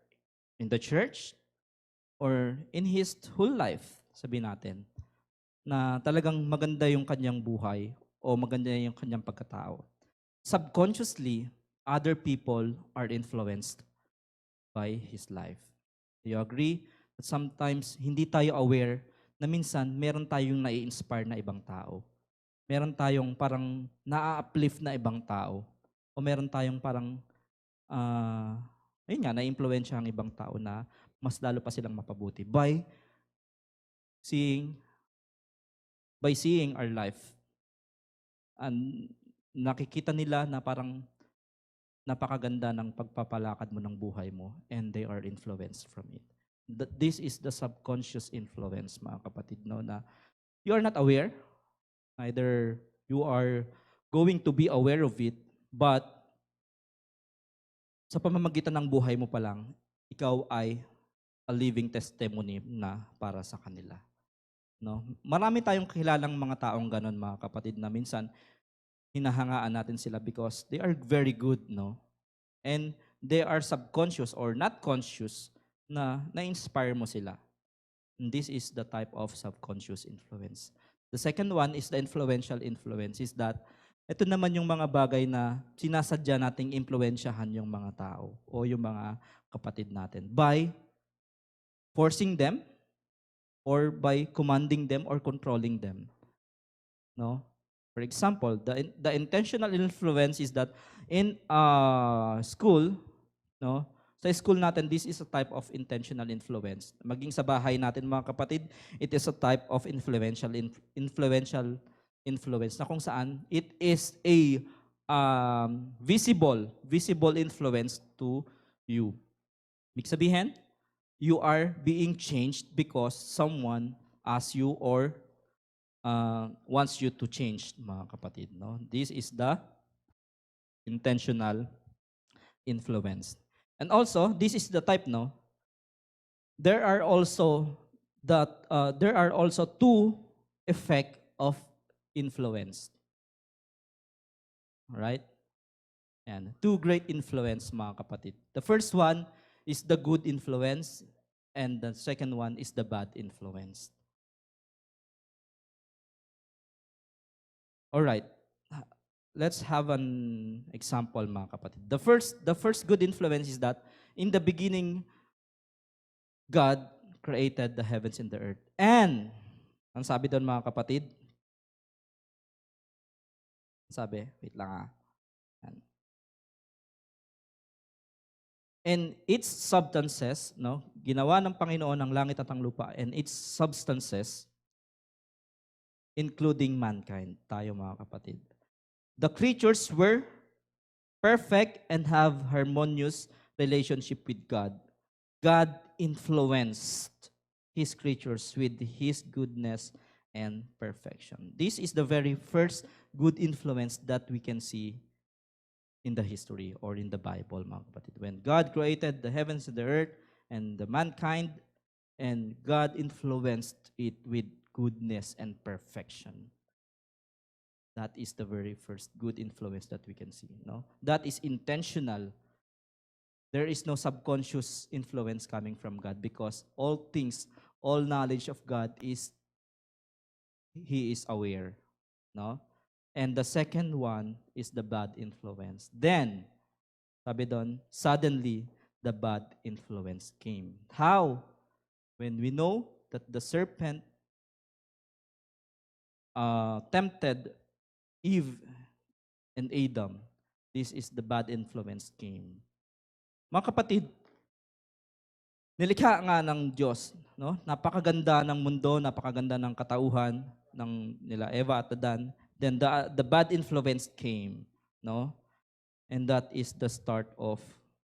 Speaker 1: in the church, or in his whole life, sabihin natin, na talagang maganda yung kanyang buhay o maganda yung kanyang pagkatao. Subconsciously, other people are influenced by his life. Do you agree? That sometimes hindi tayo aware na minsan meron tayong nai-inspire na ibang tao. Meron tayong parang na-uplift na ibang tao O meron tayong parang, ayun nga, na-impluwensya ang ibang tao na mas lalo pa silang mapabuti seeing, by seeing our life. And nakikita nila na parang napakaganda ng pagpapalakad mo ng buhay mo and they are influenced from it. This is the subconscious influence, mga kapatid, no, na you are not aware, either you are going to be aware of it, but sa pamamagitan ng buhay mo pa lang, ikaw ay a living testimony na para sa kanila. No? Marami tayong kilalang mga taong ganon, mga kapatid, na minsan hinahangaan natin sila because they are very good, no? And they are subconscious or not conscious na na-inspire mo sila. And this is the type of subconscious influence. The second one is the influential influence, is that ito naman yung mga bagay na sinasadya nating impluwensyahan yung mga tao o yung mga kapatid natin by forcing them or by commanding them or controlling them. No? For example, the intentional influence is that in school, no? Sa school natin, this is a type of intentional influence. Maging sa bahay natin, mga kapatid, it is a type of influential influence na kung saan it is a visible influence to you. Ibig sabihin, you are being changed because someone asks you or wants you to change, mga kapatid. No? This is the intentional influence. And also, this is the type, no? There are also two effect of influence. Right? And two great influence, mga kapatid. The first one is the good influence, and the second one is the bad influence. All right. Let's have an example, mga kapatid. The first good influence is that in the beginning, God created the heavens and the earth. And, ang sabi doon, mga kapatid, sabi, wait lang And its substances, no, ginawa ng Panginoon ang langit at ang lupa, and its substances, including mankind, tayo, mga kapatid. The creatures were perfect and have harmonious relationship with God. God influenced His creatures with His goodness and perfection. This is the very first good influence that we can see in the history or in the Bible, mga kapatid. When God created the heavens and the earth and the mankind, and God influenced it with goodness and perfection. That is the very first good influence that we can see. No? That is intentional. There is no subconscious influence coming from God because all things, all knowledge of God is, He is aware. No? And the second one is the bad influence. Then, sabi doon, suddenly, the bad influence came. How? When we know that the serpent tempted Eve and Adam, this is the bad influence came. Mga kapatid, nilikha nga ng Diyos, no? Napakaganda ng mundo, napakaganda ng katauhan ng nila Eva at Adan. Then the bad influence came, no? And that is the start of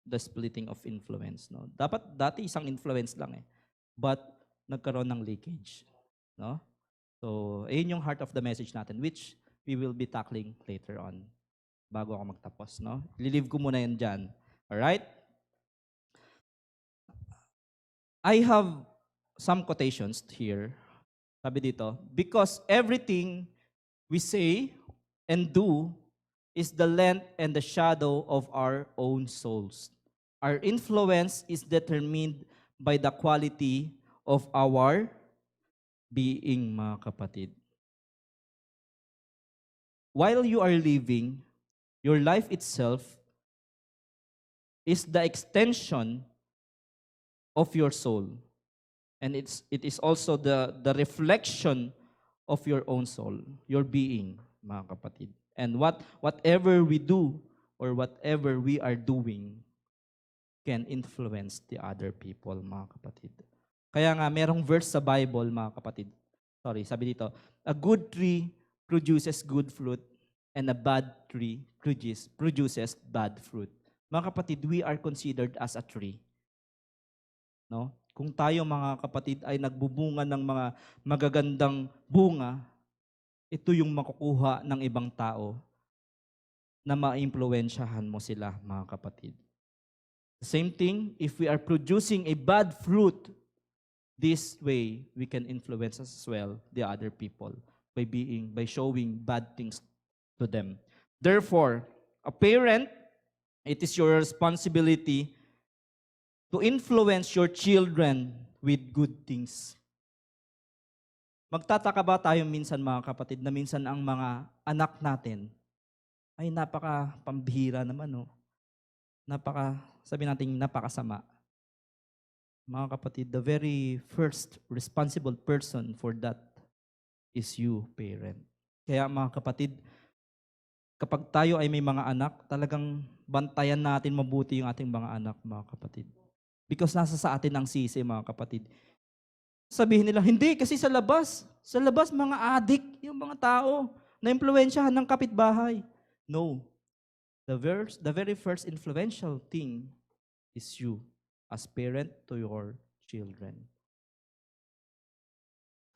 Speaker 1: the splitting of influence, no? Dati isang influence lang but nagkaroon ng leakage, no? So, ayun yung heart of the message natin, which we will be tackling later on bago ako magtapos, no? Lilive ko muna yan dyan. Alright? I have some quotations here. Sabi dito, because everything we say and do is the length and the shadow of our own souls. Our influence is determined by the quality of our being, mga kapatid. While you are living, your life itself is the extension of your soul. And it is also the reflection of your own soul, your being, mga kapatid. And whatever we do, or whatever we are doing can influence the other people, mga kapatid. Kaya nga, merong verse sa Bible, mga kapatid. Sorry, sabi dito, a good tree produces good fruit and a bad tree produces bad fruit. Mga kapatid, we are considered as a tree. No? Kung tayo, mga kapatid, ay nagbubunga ng mga magagandang bunga, ito yung makukuha ng ibang tao na maimpluwensyahan mo sila, mga kapatid. The same thing, if we are producing a bad fruit, this way we can influence as well the other people by showing bad things to them. Therefore, a parent, it is your responsibility to influence your children with good things. Magtataka ba tayo minsan, mga kapatid, na minsan ang mga anak natin ay napaka-pambihira naman, no? Sabi natin, napakasama. Mga kapatid, the very first responsible person for that is you, parent. Kaya mga kapatid, kapag tayo ay may mga anak, talagang bantayan natin mabuti yung ating mga anak, mga kapatid. Because nasa sa atin ang sisi, mga kapatid. Sabihin nila, hindi, kasi sa labas mga adik, yung mga tao, na impluwensyahan ng kapitbahay. No. The very first influential thing is you as parent to your children.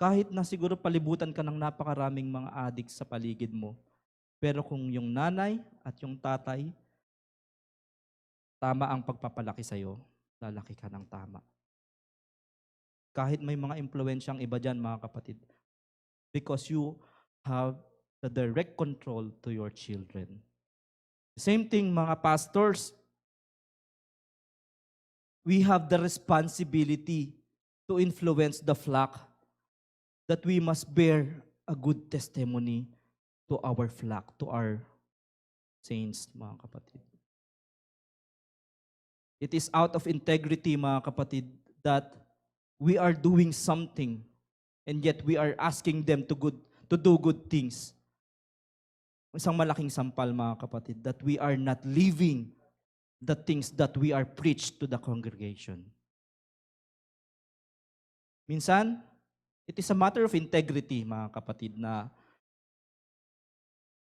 Speaker 1: Kahit na siguro palibutan ka ng napakaraming mga adik sa paligid mo, pero kung yung nanay at yung tatay, tama ang pagpapalaki sa'yo, lalaki ka ng tama. Kahit may mga impluwensyang iba dyan, mga kapatid, because you have the direct control to your children. Same thing, mga pastors. We have the responsibility to influence the flock that we must bear a good testimony to our flock, to our saints, mga kapatid. It is out of integrity, mga kapatid, that we are doing something and yet we are asking them to do good things. Isang malaking sampal, mga kapatid, that we are not living the things that we are preached to the congregation. Minsan, it is a matter of integrity, mga kapatid, na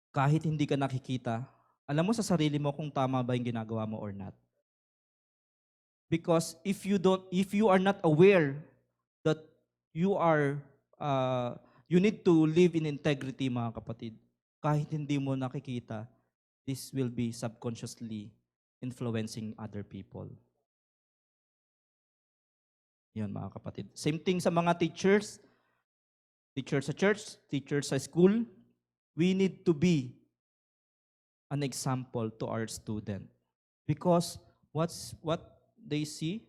Speaker 1: kahit hindi ka nakikita, alam mo sa sarili mo kung tama ba yung ginagawa mo or not. Because if you are not aware that you need to live in integrity, mga kapatid, kahit hindi mo nakikita, this will be subconsciously influencing other people. Yan, mga kapatid. Same thing sa mga teachers. Teachers sa church, teachers sa school. We need to be an example to our student. Because what they see,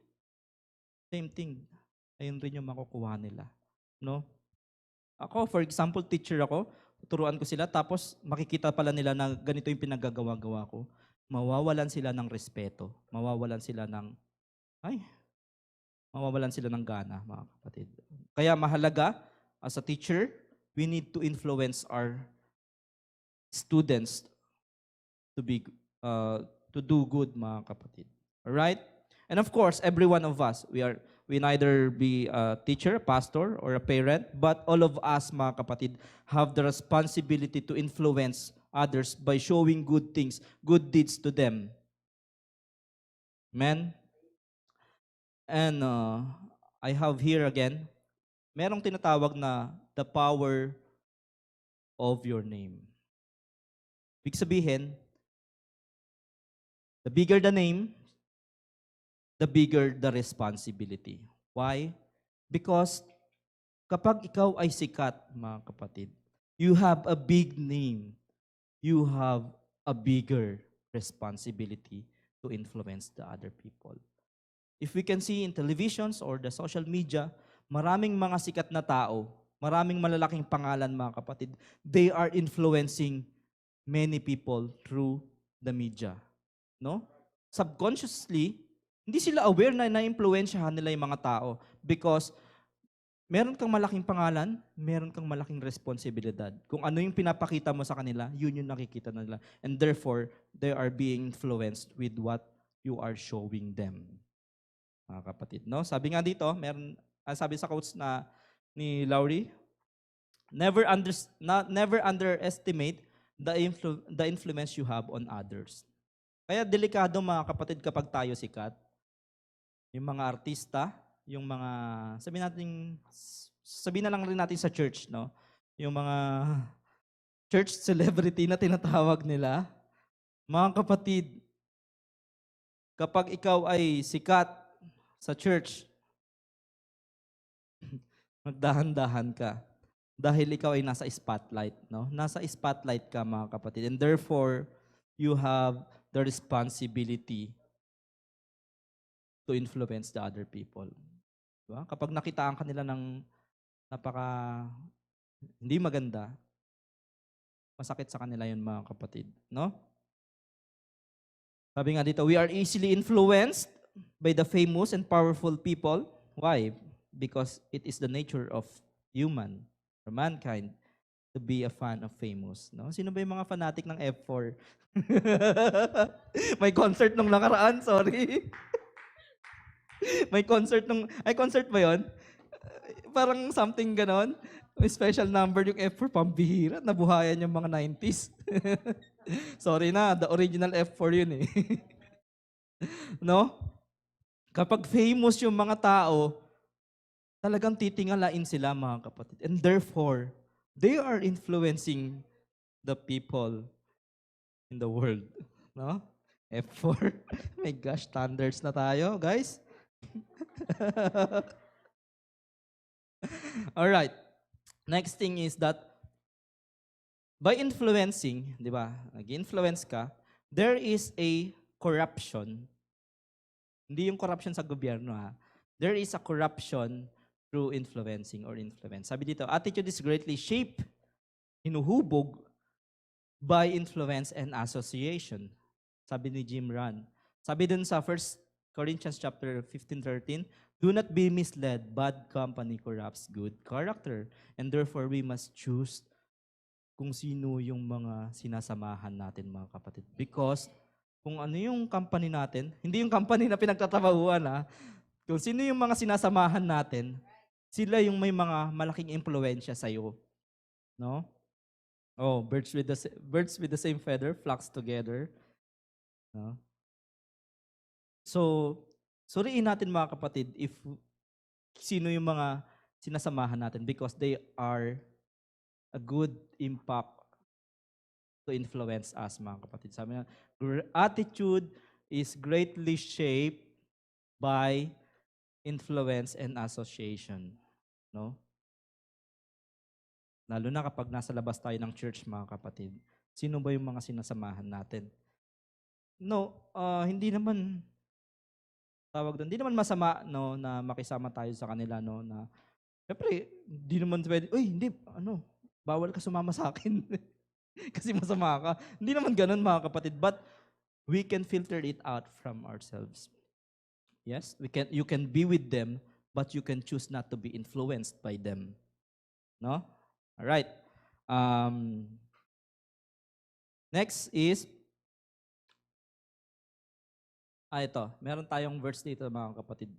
Speaker 1: same thing. Ayun rin yung makukuha nila. No? Ako, for example, teacher ako, tuturuan ko sila, tapos makikita pala nila na ganito yung pinagagawa-gawa ko. Mawawalan sila ng respeto. Mawawalan sila ng gana, mga kapatid. Kaya mahalaga, as a teacher, we need to influence our students to do good, mga kapatid. Alright? And of course, every one of us, we neither be a teacher, a pastor, or a parent, but all of us, mga kapatid, have the responsibility to influence others by showing good things, good deeds to them. Amen? And I have here again, merong tinatawag na the power of your name. Ibig sabihin, the bigger the name, the bigger the responsibility. Why? Because kapag ikaw ay sikat, mga kapatid, you have a big name, you have a bigger responsibility to influence the other people. If we can see in televisions or the social media, maraming mga sikat na tao, maraming malalaking pangalan, mga kapatid, they are influencing many people through the media. No? Subconsciously, hindi sila aware na na-impluwensyahan nila yung mga tao because meron kang malaking pangalan, meron kang malaking responsibilidad. Kung ano yung pinapakita mo sa kanila, yun yung nakikita nila. And therefore, they are being influenced with what you are showing them. Mga kapatid, no? Sabi nga dito, sabi sa quotes na ni Lowry, never underestimate the influence you have on others. Kaya delikado mga kapatid kapag tayo sikat, yung mga artista, yung mga sabihin na lang rin natin sa church, no? Yung mga church celebrity na tinatawag nila. Mga kapatid, kapag ikaw ay sikat sa church, magdahan-dahan ka. Dahil ikaw ay nasa spotlight, no? Nasa spotlight ka, mga kapatid. And therefore, you have the responsibility to influence the other people. Diba? Kapag nakitaan ka nila ng napaka hindi maganda, masakit sa kanila yun, mga kapatid. No? Sabi nga dito, we are easily influenced by the famous and powerful people. Why? Because it is the nature of human or mankind to be a fan of famous. No? Sino ba yung mga fanatic ng F4? May concert nung nakaraan, sorry. May concert concert ba yun? Parang something ganon. May special number yung F4, pambihira. Nabuhayan yung mga 90s. Sorry na, the original F4 yun eh. No? Kapag famous yung mga tao, talagang titingalain sila, mga kapatid. And therefore, they are influencing the people in the world. No? F4. My gosh, standards na tayo, guys. All right. Next thing is that by influencing, di ba, nag-influence ka, there is a corruption. Hindi yung corruption sa gobyerno, ha. There is a corruption through influencing or influence. Sabi dito, attitude is greatly shaped, hinuhubog by influence and association. Sabi ni Jim Rohn. Sabi dun sa 1 Corinthians chapter 15:13, do not be misled, bad company corrupts good character, and therefore we must choose kung sino yung mga sinasamahan natin, mga kapatid. Because kung ano yung company natin, hindi yung company na pinagtatrabahuan, ha? Kung sino yung mga sinasamahan natin, sila yung may mga malaking impluwensya sa'yo. No? Oh, birds with the same feather flocks together. No? So, suriin natin, mga kapatid, if sino yung mga sinasamahan natin because they are a good impact to influence us, mga kapatid. Sabi nga, attitude is greatly shaped by influence and association. No? Lalo na kapag nasa labas tayo ng church, mga kapatid. Sino ba yung mga sinasamahan natin? No, hindi naman hindi naman masama, no, na makisama tayo sa kanila, no, na syempre, hindi naman pwede, hindi, bawal ka sumama sa akin. Kasi masama ka. Hindi naman ganun, mga kapatid. But we can filter it out from ourselves. Yes, you can be with them, but you can choose not to be influenced by them. No? All right. Next is ito. Meron tayong verse dito, mga kapatid.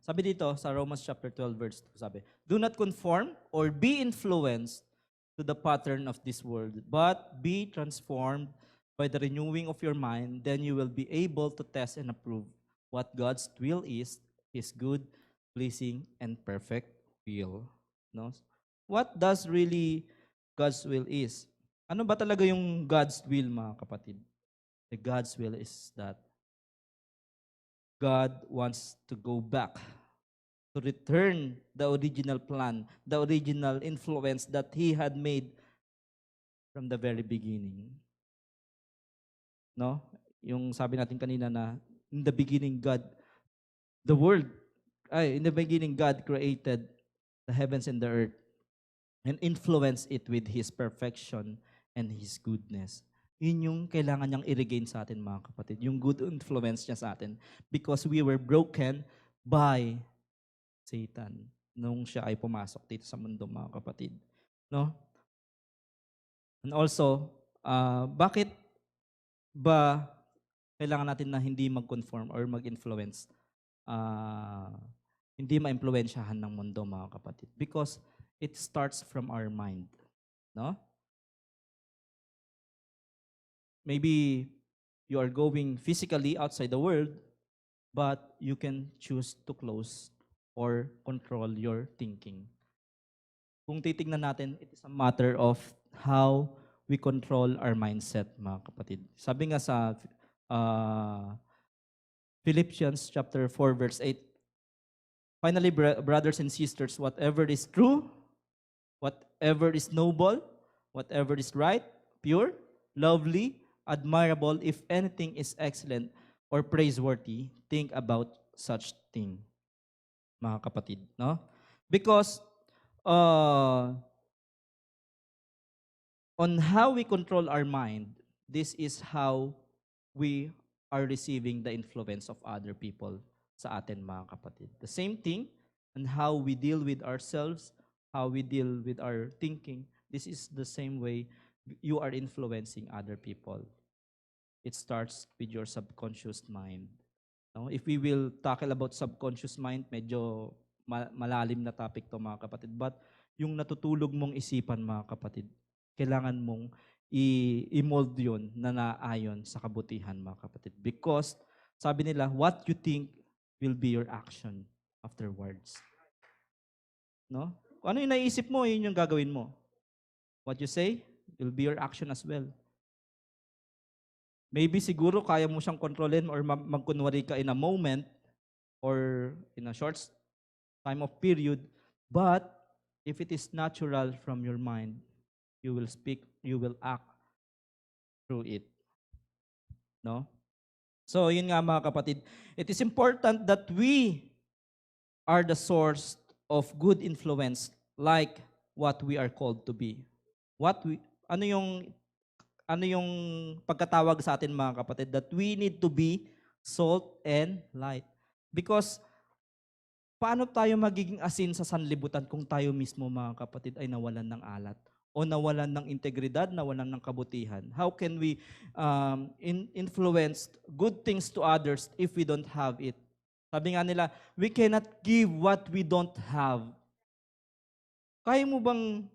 Speaker 1: Sabi dito sa Romans chapter 12 verse 2, sabi, do not conform or be influenced to the pattern of this world, but be transformed by the renewing of your mind, then you will be able to test and approve what God's will is, His good, pleasing, and perfect will. No? What does really God's will is? Ano ba talaga yung God's will, mga kapatid? The God's will is that God wants to go back, to return the original plan, the original influence that He had made from the very beginning. No? Yung sabi natin kanina na, in the beginning God created the heavens and the earth and influenced it with His perfection and His goodness. Yun yung kailangan niyang i-regain sa atin, mga kapatid. Yung good influence niya sa atin. Because we were broken by Satan. nung siya ay pumasok dito sa mundo, mga kapatid. No? And also, bakit ba kailangan natin na hindi mag-conform or mag-influence? ah, hindi ma-impluwensyahan ng mundo, mga kapatid. Because it starts from our mind. No? Maybe you are going physically outside the world, but you can choose to close or control your thinking. Kung titignan natin, it is a matter of how we control our mindset, mga kapatid. Sabi nga sa uh, Philippians chapter 4, verse 8, finally, brothers and sisters, whatever is true, whatever is noble, whatever is right, pure, lovely, admirable, if anything is excellent or praiseworthy, think about such thing, mga kapatid. No? Because uh, on how we control our mind, this is how we are receiving the influence of other people sa atin, mga kapatid. The same thing on how we deal with ourselves, how we deal with our thinking. This is the same way you are influencing other people. It starts with your subconscious mind. No? If we will tackle about subconscious mind, medyo malalim na topic to, mga kapatid. But yung natutulog mong isipan, mga kapatid, kailangan mong i-mold yun na naayon sa kabutihan, mga kapatid. Because sabi nila, what you think will be your action afterwards. No? Kung ano yung naisip mo, yun yung gagawin mo. What you say will be your action as well. Maybe siguro kaya mo siyang kontrolin or magkunwari ka in a moment or in a short time of period, but if it is natural from your mind, you will speak, you will act through it. No? So, yun nga, mga kapatid, it is important that we are the source of good influence like what we are called to be. Ano yung pagkatawag sa atin, mga kapatid, that we need to be salt and light. Because paano tayo magiging asin sa sanlibutan kung tayo mismo, mga kapatid, ay nawalan ng alat o nawalan ng integridad, nawalan ng kabutihan? How can we influence good things to others if we don't have it? Sabi nga nila, we cannot give what we don't have. Kaya mo bang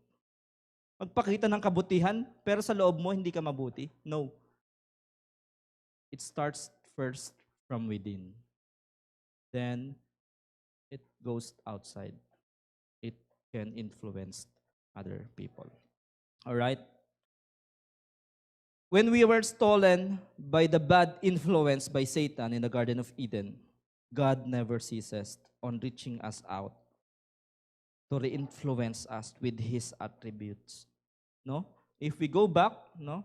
Speaker 1: magpakita ng kabutihan, pero sa loob mo hindi ka mabuti? No. It starts first from within. Then, it goes outside. It can influence other people. All right? When we were stolen by the bad influence by Satan in the Garden of Eden, God never ceases on reaching us out to re-influence us with His attributes. No? If we go back, no,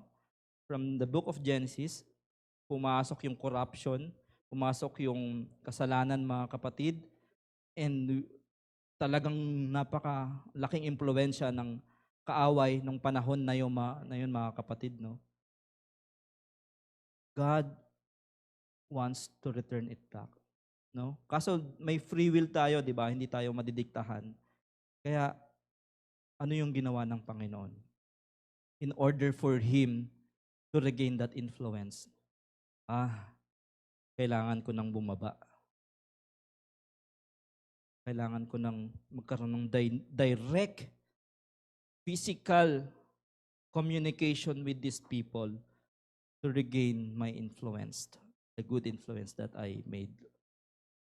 Speaker 1: from the book of Genesis, pumasok yung corruption, pumasok yung kasalanan, mga kapatid, and talagang napakalaking impluwensya ng kaaway nung panahon na yun, mga kapatid, no? God wants to return it back, no? Kaso may free will tayo, di ba? Hindi tayo madidiktahan. Kaya ano yung ginawa ng Panginoon? In order for Him to regain that influence, kailangan ko nang bumaba. Kailangan ko nang magkaroon ng direct physical communication with these people to regain my influence, the good influence that I made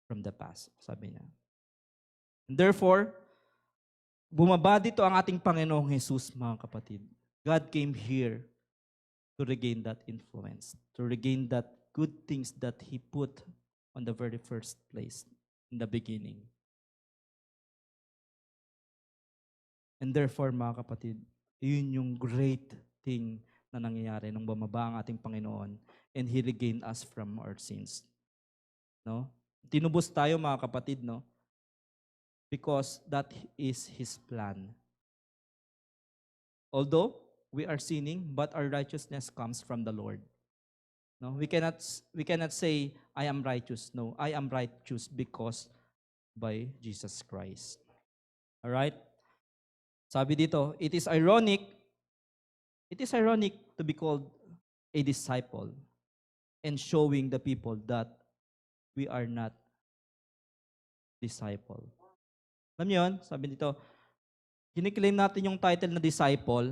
Speaker 1: from the past, sabi niya. And therefore, bumaba dito ang ating Panginoong Jesus, mga kapatid. God came here to regain that influence, to regain that good things that He put on the very first place, in the beginning. And therefore, mga kapatid, yun yung great thing na nangyayari nung bumaba ang ating Panginoon and He regained us from our sins. No? Tinubos tayo, mga kapatid, no? Because that is His plan. Although we are sinning, but our righteousness comes from the Lord. No, we cannot say I am righteous. No, I am righteous because by Jesus Christ. Alright? Sabi dito, it is ironic to be called a disciple and showing the people that we are not disciple. Alam niyo yun? Sabi dito, kiniklaim natin yung title na disciple,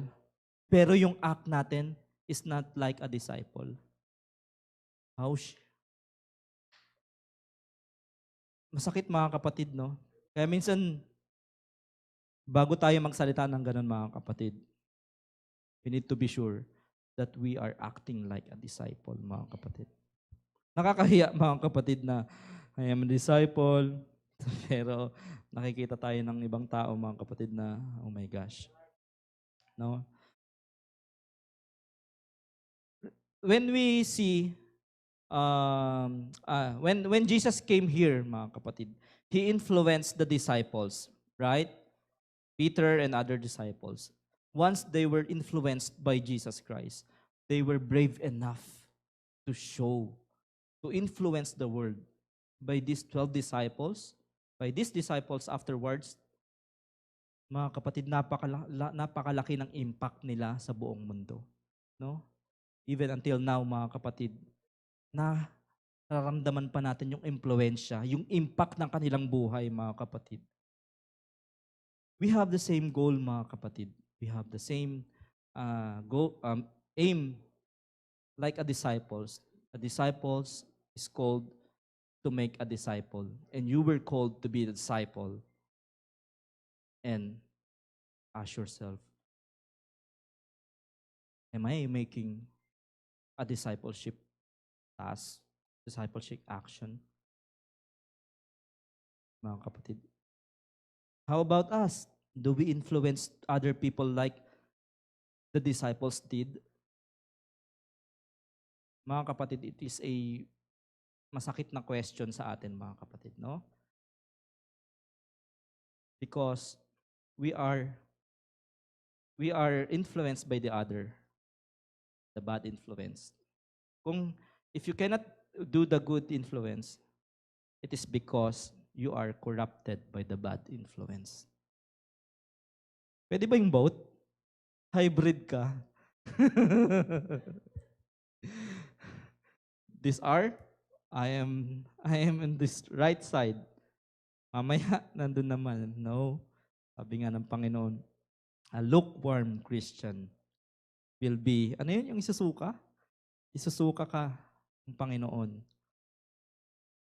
Speaker 1: pero yung act natin is not like a disciple. Ouch. Masakit mga kapatid, no? Kaya minsan, bago tayo magsalita ng ganun mga kapatid, we need to be sure that we are acting like a disciple, mga kapatid. Nakakahiya mga kapatid na I am a disciple, pero nakikita tayo ng ibang tao mga kapatid na, oh my gosh. No? When we see, when Jesus came here mga kapatid, He influenced the disciples, right? Peter and other disciples. Once they were influenced by Jesus Christ, they were brave enough to show, to influence the world by these 12 disciples, by these disciples afterwards. Mga kapatid, napakalaki ng impact nila sa buong mundo. No? Even until now, mga kapatid, na nararamdaman pa natin yung impluensya, yung impact ng kanilang buhay, mga kapatid. We have the same goal, mga kapatid. We have the same aim like a disciples. A disciples is called to make a disciple. And you were called to be a disciple. And ask yourself, am I making a discipleship task, discipleship action? Mga kapatid. How about us? Do we influence other people like the disciples did? Mga kapatid, it is a masakit na question sa atin, mga kapatid, no? Because we are influenced by the other, the bad influence. Kung if you cannot do the good influence, it is because you are corrupted by the bad influence. Pwede ba yung both? Hybrid ka. This R, I am in this right side. Mamaya, nandun naman. No. Sabi nga ng Panginoon, a lukewarm Christian will be, ano yun, yung isusuka? Isusuka ka ng Panginoon.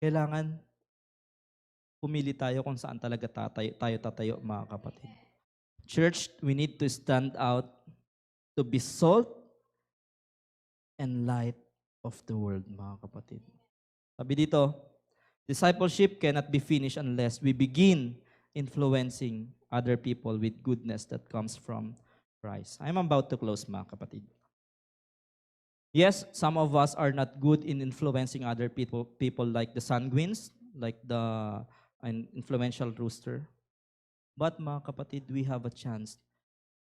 Speaker 1: Kailangan pumili tayo kung saan talaga tayo tatayo, mga kapatid. Church, we need to stand out to be salt and light of the world, mga kapatid. Sabi dito, discipleship cannot be finished unless we begin influencing other people with goodness that comes from Christ. I'm about to close, mga kapatid. Yes, some of us are not good in influencing other people like the sanguines, like the influential rooster. But mga kapatid, we have a chance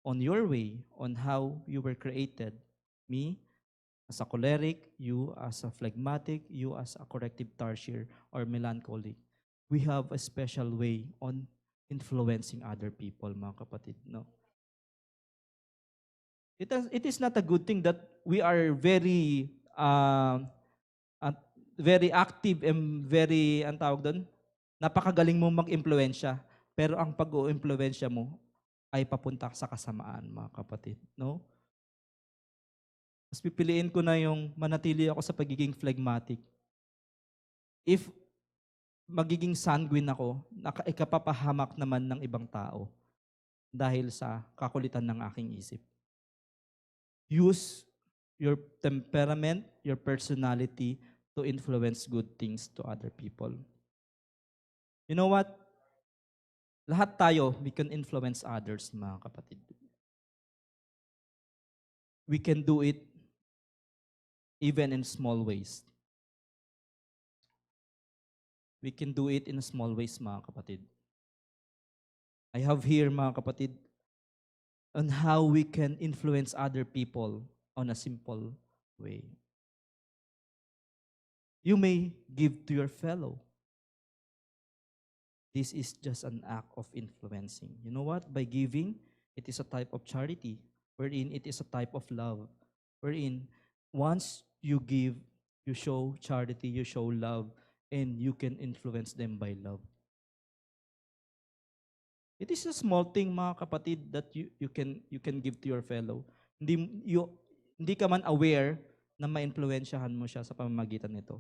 Speaker 1: on your way, on how you were created. Me, as a choleric, you as a phlegmatic, you as a corrective tarsier or melancholic. We have a special way on influencing other people, mga kapatid. No? It is not a good thing that we are very active and very, ang tawag doon, napakagaling mong mag-impluensya. Pero ang pag-o-impluensya mo ay papunta sa kasamaan, mga kapatid. No? Mas pipiliin ko na yung manatili ako sa pagiging phlegmatic. If magiging sanguine ako, ikapapahamak naman ng ibang tao dahil sa kakulitan ng aking isip. Use your temperament, your personality to influence good things to other people. You know what? Lahat tayo, we can influence others, mga kapatid. We can do it even in small ways. We can do it in small ways, mga kapatid. I have here, mga kapatid, on how we can influence other people on a simple way. You may give to your fellow. this is just an act of influencing. You know what? By giving, it is a type of charity, wherein it is a type of love, wherein once you give, you show charity, you show love, and you can influence them by love. It is a small thing, mga kapatid, that you can give to your fellow. Hindi ka man aware na maimpluwensyahan mo siya sa pamamagitan nito.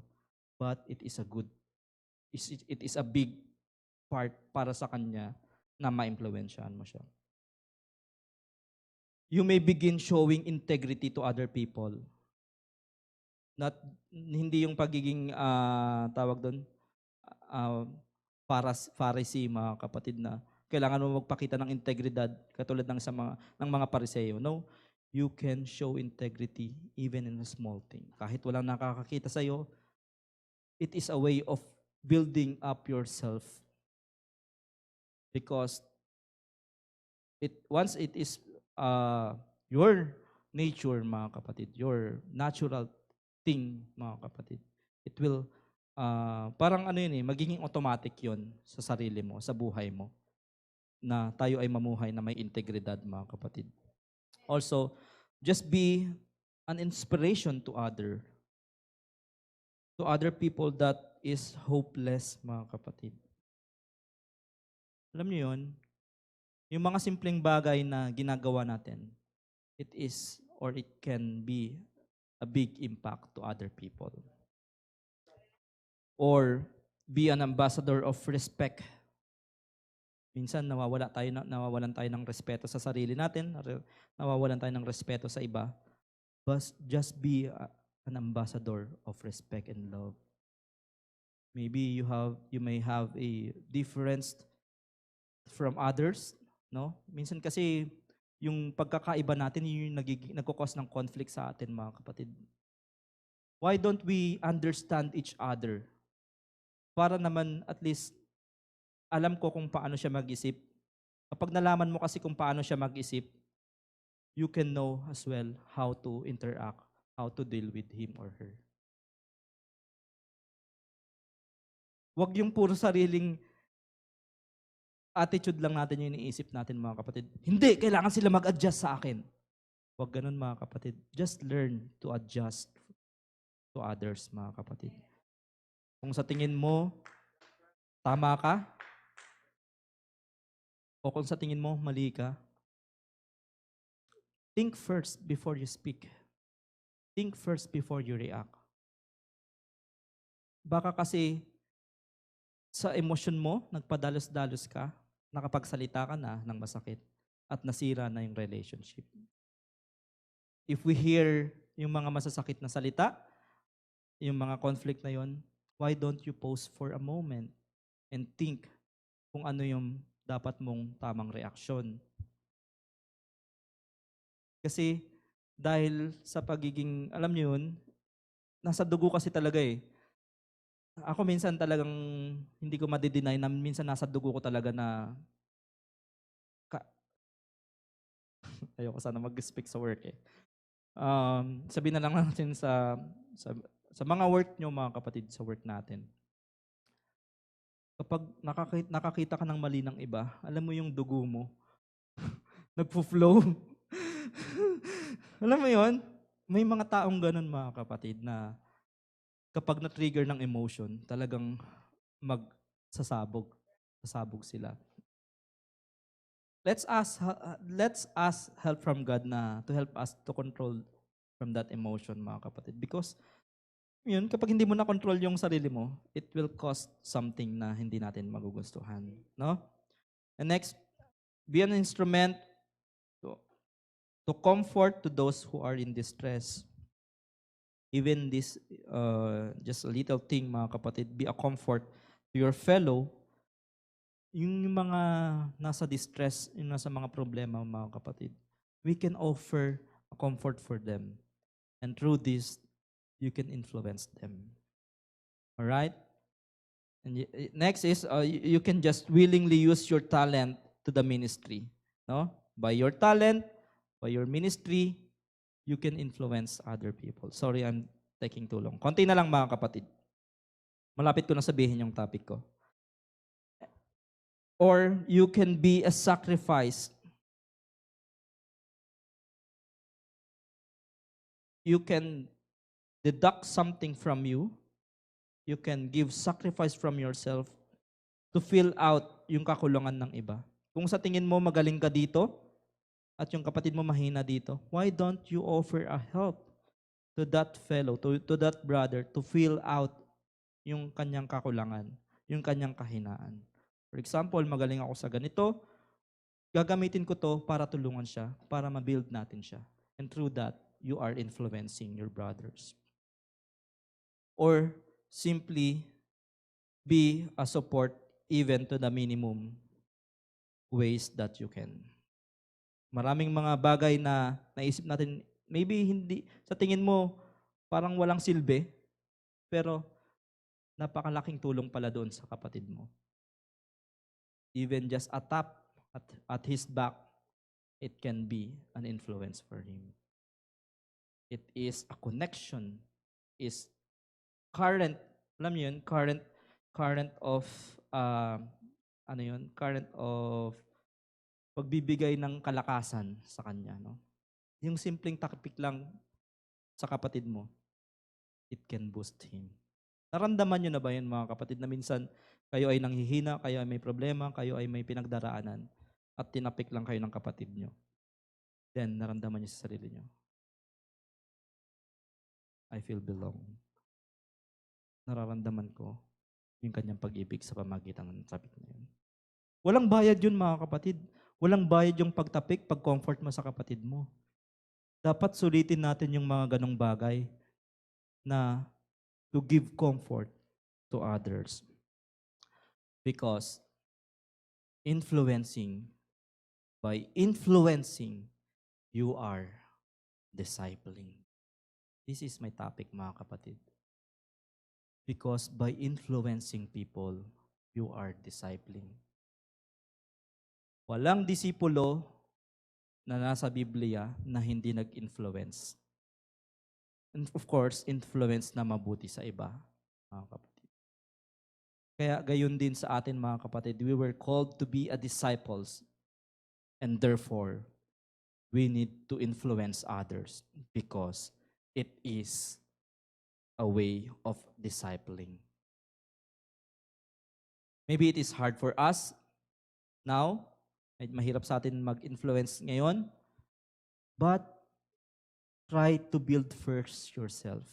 Speaker 1: But it is a good, it is a big part para sa kanya na maimpluwensyahan mo siya. You may begin showing integrity to other people. Not, hindi yung pagiging, tawag doon, uh, Pharisee, mga kapatid, na kailangan mo magpakita ng integridad katulad ng mga Pariseo. No, you can show integrity even in a small thing. Kahit walang nakakakita sa iyo, it is a way of building up yourself, because once it is your nature, mga kapatid, your natural thing, mga kapatid, it will parang ano yun magiging automatic yun sa sarili mo, sa buhay mo, na tayo ay mamuhay na may integridad, mga kapatid. Also, just be an inspiration to other people that is hopeless, mga kapatid. Alam niyo yun, yung mga simpleng bagay na ginagawa natin, it is or it can be a big impact to other people. Or be an ambassador of respect. Minsan nawawalan tayo ng respeto sa sarili natin, nawawalan tayo ng respeto sa iba. But just be an ambassador of respect and love. Maybe you may have a difference from others, no? Minsan kasi yung pagkakaiba natin yung nagko-cause ng conflict sa atin, mga kapatid. Why don't we understand each other? Para naman at least alam ko kung paano siya mag-isip. Kapag nalaman mo kasi kung paano siya mag-isip, you can know as well how to interact, how to deal with him or her. Huwag yung puro sariling attitude lang natin yung iniisip natin, mga kapatid. Hindi, kailangan sila mag-adjust sa akin. Huwag ganun, mga kapatid. Just learn to adjust to others, mga kapatid. Kung sa tingin mo, tama ka, o kung sa tingin mo, mali ka, think first before you speak. Think first before you react. Baka kasi sa emosyon mo, nagpadalos-dalos ka, nakapagsalita ka na ng masakit at nasira na yung relationship. If we hear yung mga masasakit na salita, yung mga conflict na yon, why don't you pause for a moment and think kung ano yung dapat mong tamang reaksyon? Kasi dahil sa pagiging, alam niyo yun, nasa dugo kasi talaga eh. Ako minsan talagang hindi ko madideny na minsan nasa dugo ko talaga na ayoko sana mag-speak sa work eh. Sabihin na lang natin sa mga work nyo, mga kapatid, sa work natin. Kapag nakakita ka ng mali ng iba, alam mo yung dugo mo, nagpo-flow. Alam mo yon? May mga taong ganun, mga kapatid, na kapag na-trigger ng emotion, talagang sasabog sila. Let's ask help from God na to help us to control from that emotion, mga kapatid. Because yun, kapag hindi mo na control yung sarili mo, it will cause something na hindi natin magugustuhan, no? And next, be an instrument to comfort to those who are in distress. Even this just a little thing, mga kapatid, be a comfort to your fellow. Yung mga nasa distress, yung nasa mga problema, mga kapatid, we can offer a comfort for them. And through this, you can influence them. All right? And next is you can just willingly use your talent to the ministry. No? By your talent, by your ministry, you can influence other people. Sorry, I'm taking too long. Konti na lang, mga kapatid. Malapit ko na sabihin yung topic ko. Or you can be a sacrifice. You can deduct something from you. You can give sacrifice from yourself to fill out yung kakulangan ng iba. Kung sa tingin mo magaling ka dito at yung kapatid mo mahina dito, why don't you offer a help to that fellow, to that brother to fill out yung kanyang kakulangan, yung kanyang kahinaan. For example, magaling ako sa ganito, gagamitin ko to para tulungan siya, para ma-build natin siya. And through that, you are influencing your brothers. Or simply be a support even to the minimum ways that you can. Maraming mga bagay na naisip natin, maybe hindi, sa tingin mo, parang walang silbi, pero napakalaking tulong pala doon sa kapatid mo. Even just a tap at his back, it can be an influence for him. It is a connection, is current, alam niyo yun, current of, current of pagbibigay ng kalakasan sa kanya. No? Yung simpleng takpik lang sa kapatid mo, it can boost him. Naramdaman nyo na ba yun mga kapatid na minsan kayo ay nanghihina, kayo ay may problema, kayo ay may pinagdaraanan at tinapik lang kayo ng kapatid nyo. Then naramdaman nyo sa sarili nyo, I feel belong. Nararamdaman ko yung kanyang pag-ibig sa pamagitan ng tapik na yun. Walang bayad yun mga kapatid. Walang bayad yung pagtapik, pag-comfort mo sa kapatid mo. Dapat sulitin natin yung mga ganong bagay na to give comfort to others. Because by influencing, you are discipling. This is my topic mga kapatid. Because by influencing people, you are discipling. Walang disipulo na nasa Biblia na hindi nag-influence. And of course, influence na mabuti sa iba, mga kapatid. Kaya gayon din sa atin, mga kapatid, we were called to be a disciples. And therefore, we need to influence others because it is a way of discipling. Maybe it is hard for us now, mahirap sa atin mag-influence ngayon, but try to build first yourself.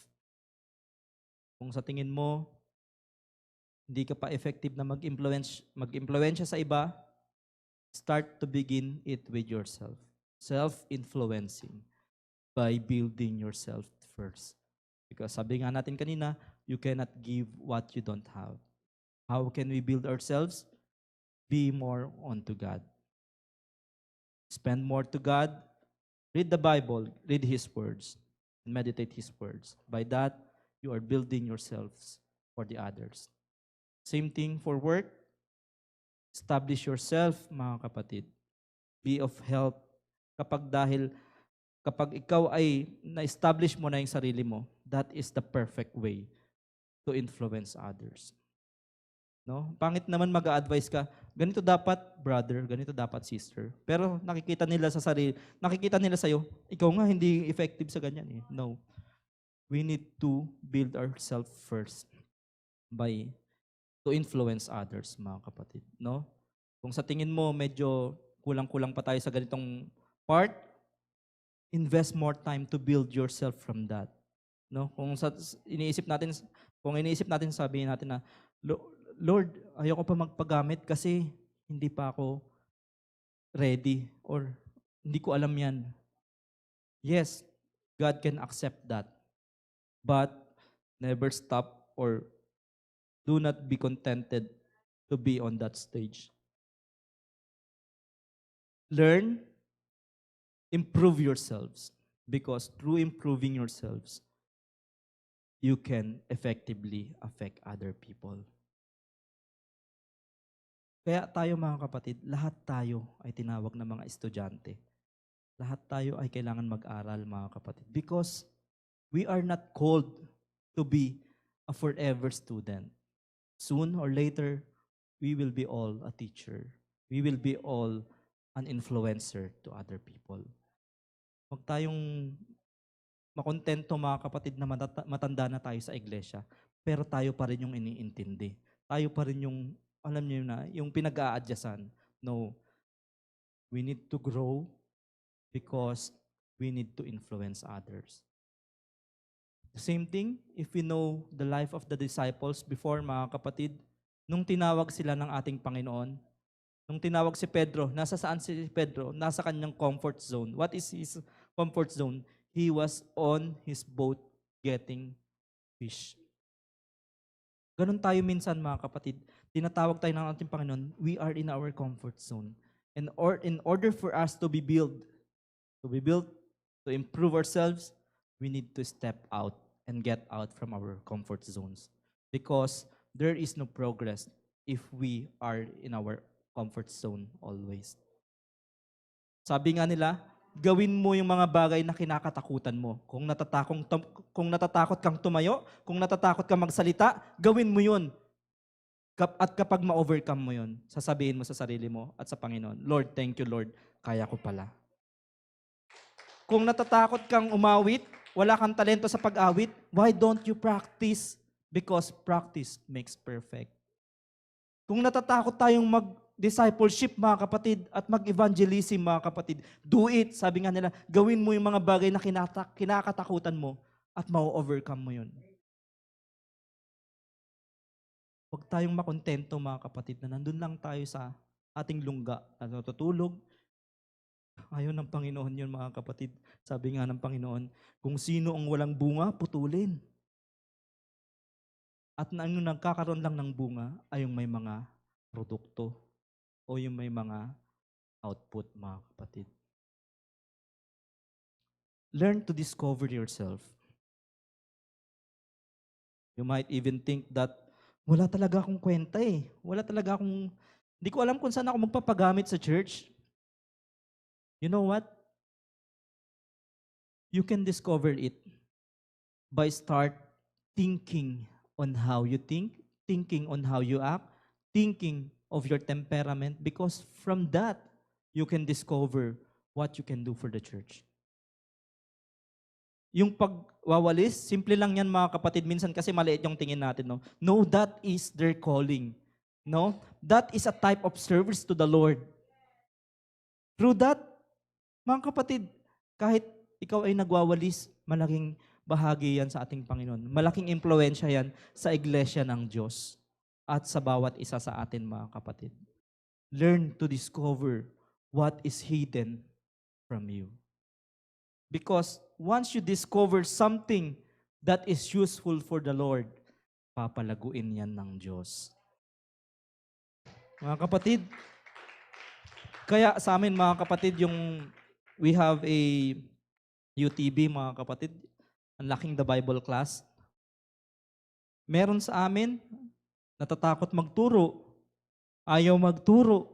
Speaker 1: Kung sa tingin mo, hindi ka pa effective na mag-impluwensya sa iba, start to begin it with yourself. Self-influencing by building yourself first. Because sabi nga natin kanina, you cannot give what you don't have. How can we build ourselves? Be more onto God. Spend more to God. Read the Bible, read His words, and meditate His words. By that, you are building yourselves for the others. Same thing for work. Establish yourself, mga kapatid. Be of help. Kapag ikaw ay na-establish mo na yung sarili mo, that is the perfect way to influence others. No? Pangit naman mag-a-advise ka, ganito dapat brother, ganito dapat sister. Pero nakikita nila sa'yo, ikaw nga hindi effective sa ganyan eh. No. We need to build ourselves first to influence others, mga kapatid. No? Kung sa tingin mo medyo kulang-kulang pa tayo sa ganitong part, invest more time to build yourself from that. No? Kung iniisip natin, sabihin natin na, Lord, ayoko pa magpagamit kasi hindi pa ako ready or hindi ko alam yan. Yes, God can accept that. But never stop or do not be contented to be on that stage. Learn, improve yourselves because through improving yourselves, you can effectively affect other people. Kaya tayo mga kapatid, lahat tayo ay tinawag na mga estudyante. Lahat tayo ay kailangan mag-aral mga kapatid. Because we are not called to be a forever student. Soon or later, we will be all a teacher. we will be all an influencer to other people. Huwag tayong makontento mga kapatid na matanda na tayo sa iglesia, pero tayo pa rin yung iniintindi. Tayo pa rin yung, alam niyo na, yung pinag-a-adjustan. No, we need to grow because we need to influence others. The same thing, if we know the life of the disciples before, mga kapatid, nung tinawag sila ng ating Panginoon, nung tinawag si Pedro, nasa saan si Pedro? Nasa kanyang comfort zone. What is his comfort zone? He was on his boat getting fish. Ganun tayo minsan mga kapatid. Tinatawag tayo ng ating Panginoon, we are in our comfort zone. And in order for us to be built, to improve ourselves, we need to step out and get out from our comfort zones. Because there is no progress if we are in our comfort zone always. Sabi nga nila, gawin mo yung mga bagay na kinakatakutan mo. Kung natatakot kang tumayo, kung natatakot kang magsalita, gawin mo yun. At kapag ma-overcome mo yun, sasabihin mo sa sarili mo at sa Panginoon, Lord, thank you Lord, kaya ko pala. Kung natatakot kang umawit, wala kang talento sa pag-awit, why don't you practice? Because practice makes perfect. Kung natatakot tayong mag-discipleship, mga kapatid, at mag-evangelism, mga kapatid, do it. Sabi nga nila, gawin mo yung mga bagay na kinakatakutan mo at ma-overcome mo yun. Huwag tayong makontento, mga kapatid, na nandun lang tayo sa ating lungga at natutulog. Ayaw ng Panginoon yun, mga kapatid. Sabi nga ng Panginoon, kung sino ang walang bunga, putulin. At na nagkakaroon lang ng bunga ay yung may mga produkto o yung may mga output, mga kapatid. Learn to discover yourself. You might even think that wala talaga akong kwenta eh. Hindi ko alam kung saan ako magpapagamit sa church. You know what? You can discover it by start thinking on how you think, thinking on how you act, thinking of your temperament, because from that, you can discover what you can do for the church. Yung pagwawalis, simple lang yan mga kapatid. Minsan kasi maliit yung tingin natin. No, that is their calling. No, that is a type of service to the Lord. Through that, mga kapatid, kahit ikaw ay nagwawalis, malaking bahagi yan sa ating Panginoon. Malaking impluensya yan sa iglesia ng Diyos at sa bawat isa sa atin, mga kapatid. Learn to discover what is hidden from you. Because once you discover something that is useful for the Lord, papalaguin yan ng Diyos. Mga kapatid, kaya sa amin mga kapatid, we have a UTB, mga kapatid, Unlocking the Bible class. Meron sa amin, natatakot magturo, ayaw magturo,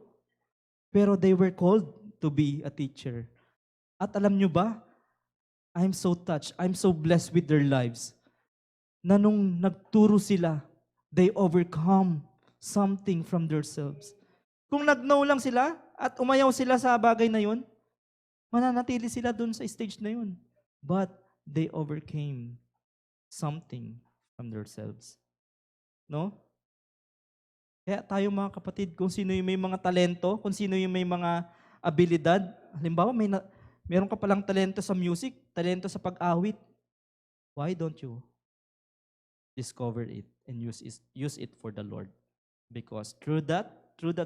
Speaker 1: pero they were called to be a teacher. At alam nyo ba, I'm so touched, I'm so blessed with their lives, na nung nagturo sila, they overcome something from themselves. Kung nag-know lang sila at umayaw sila sa bagay na yun, mananatili sila dun sa stage na yun. But they overcame something from themselves. No? Kaya tayo mga kapatid, kung sino yung may mga talento, kung sino yung may mga abilidad, halimbawa meron ka palang talento sa music, talento sa pag-awit, why don't you discover it and use it for the Lord? Because through that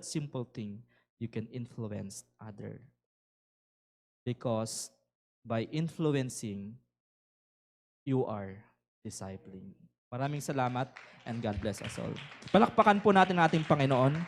Speaker 1: simple thing, you can influence other. Because by influencing, you are discipling. Maraming salamat and God bless us all. Palakpakan po natin ang ating Panginoon.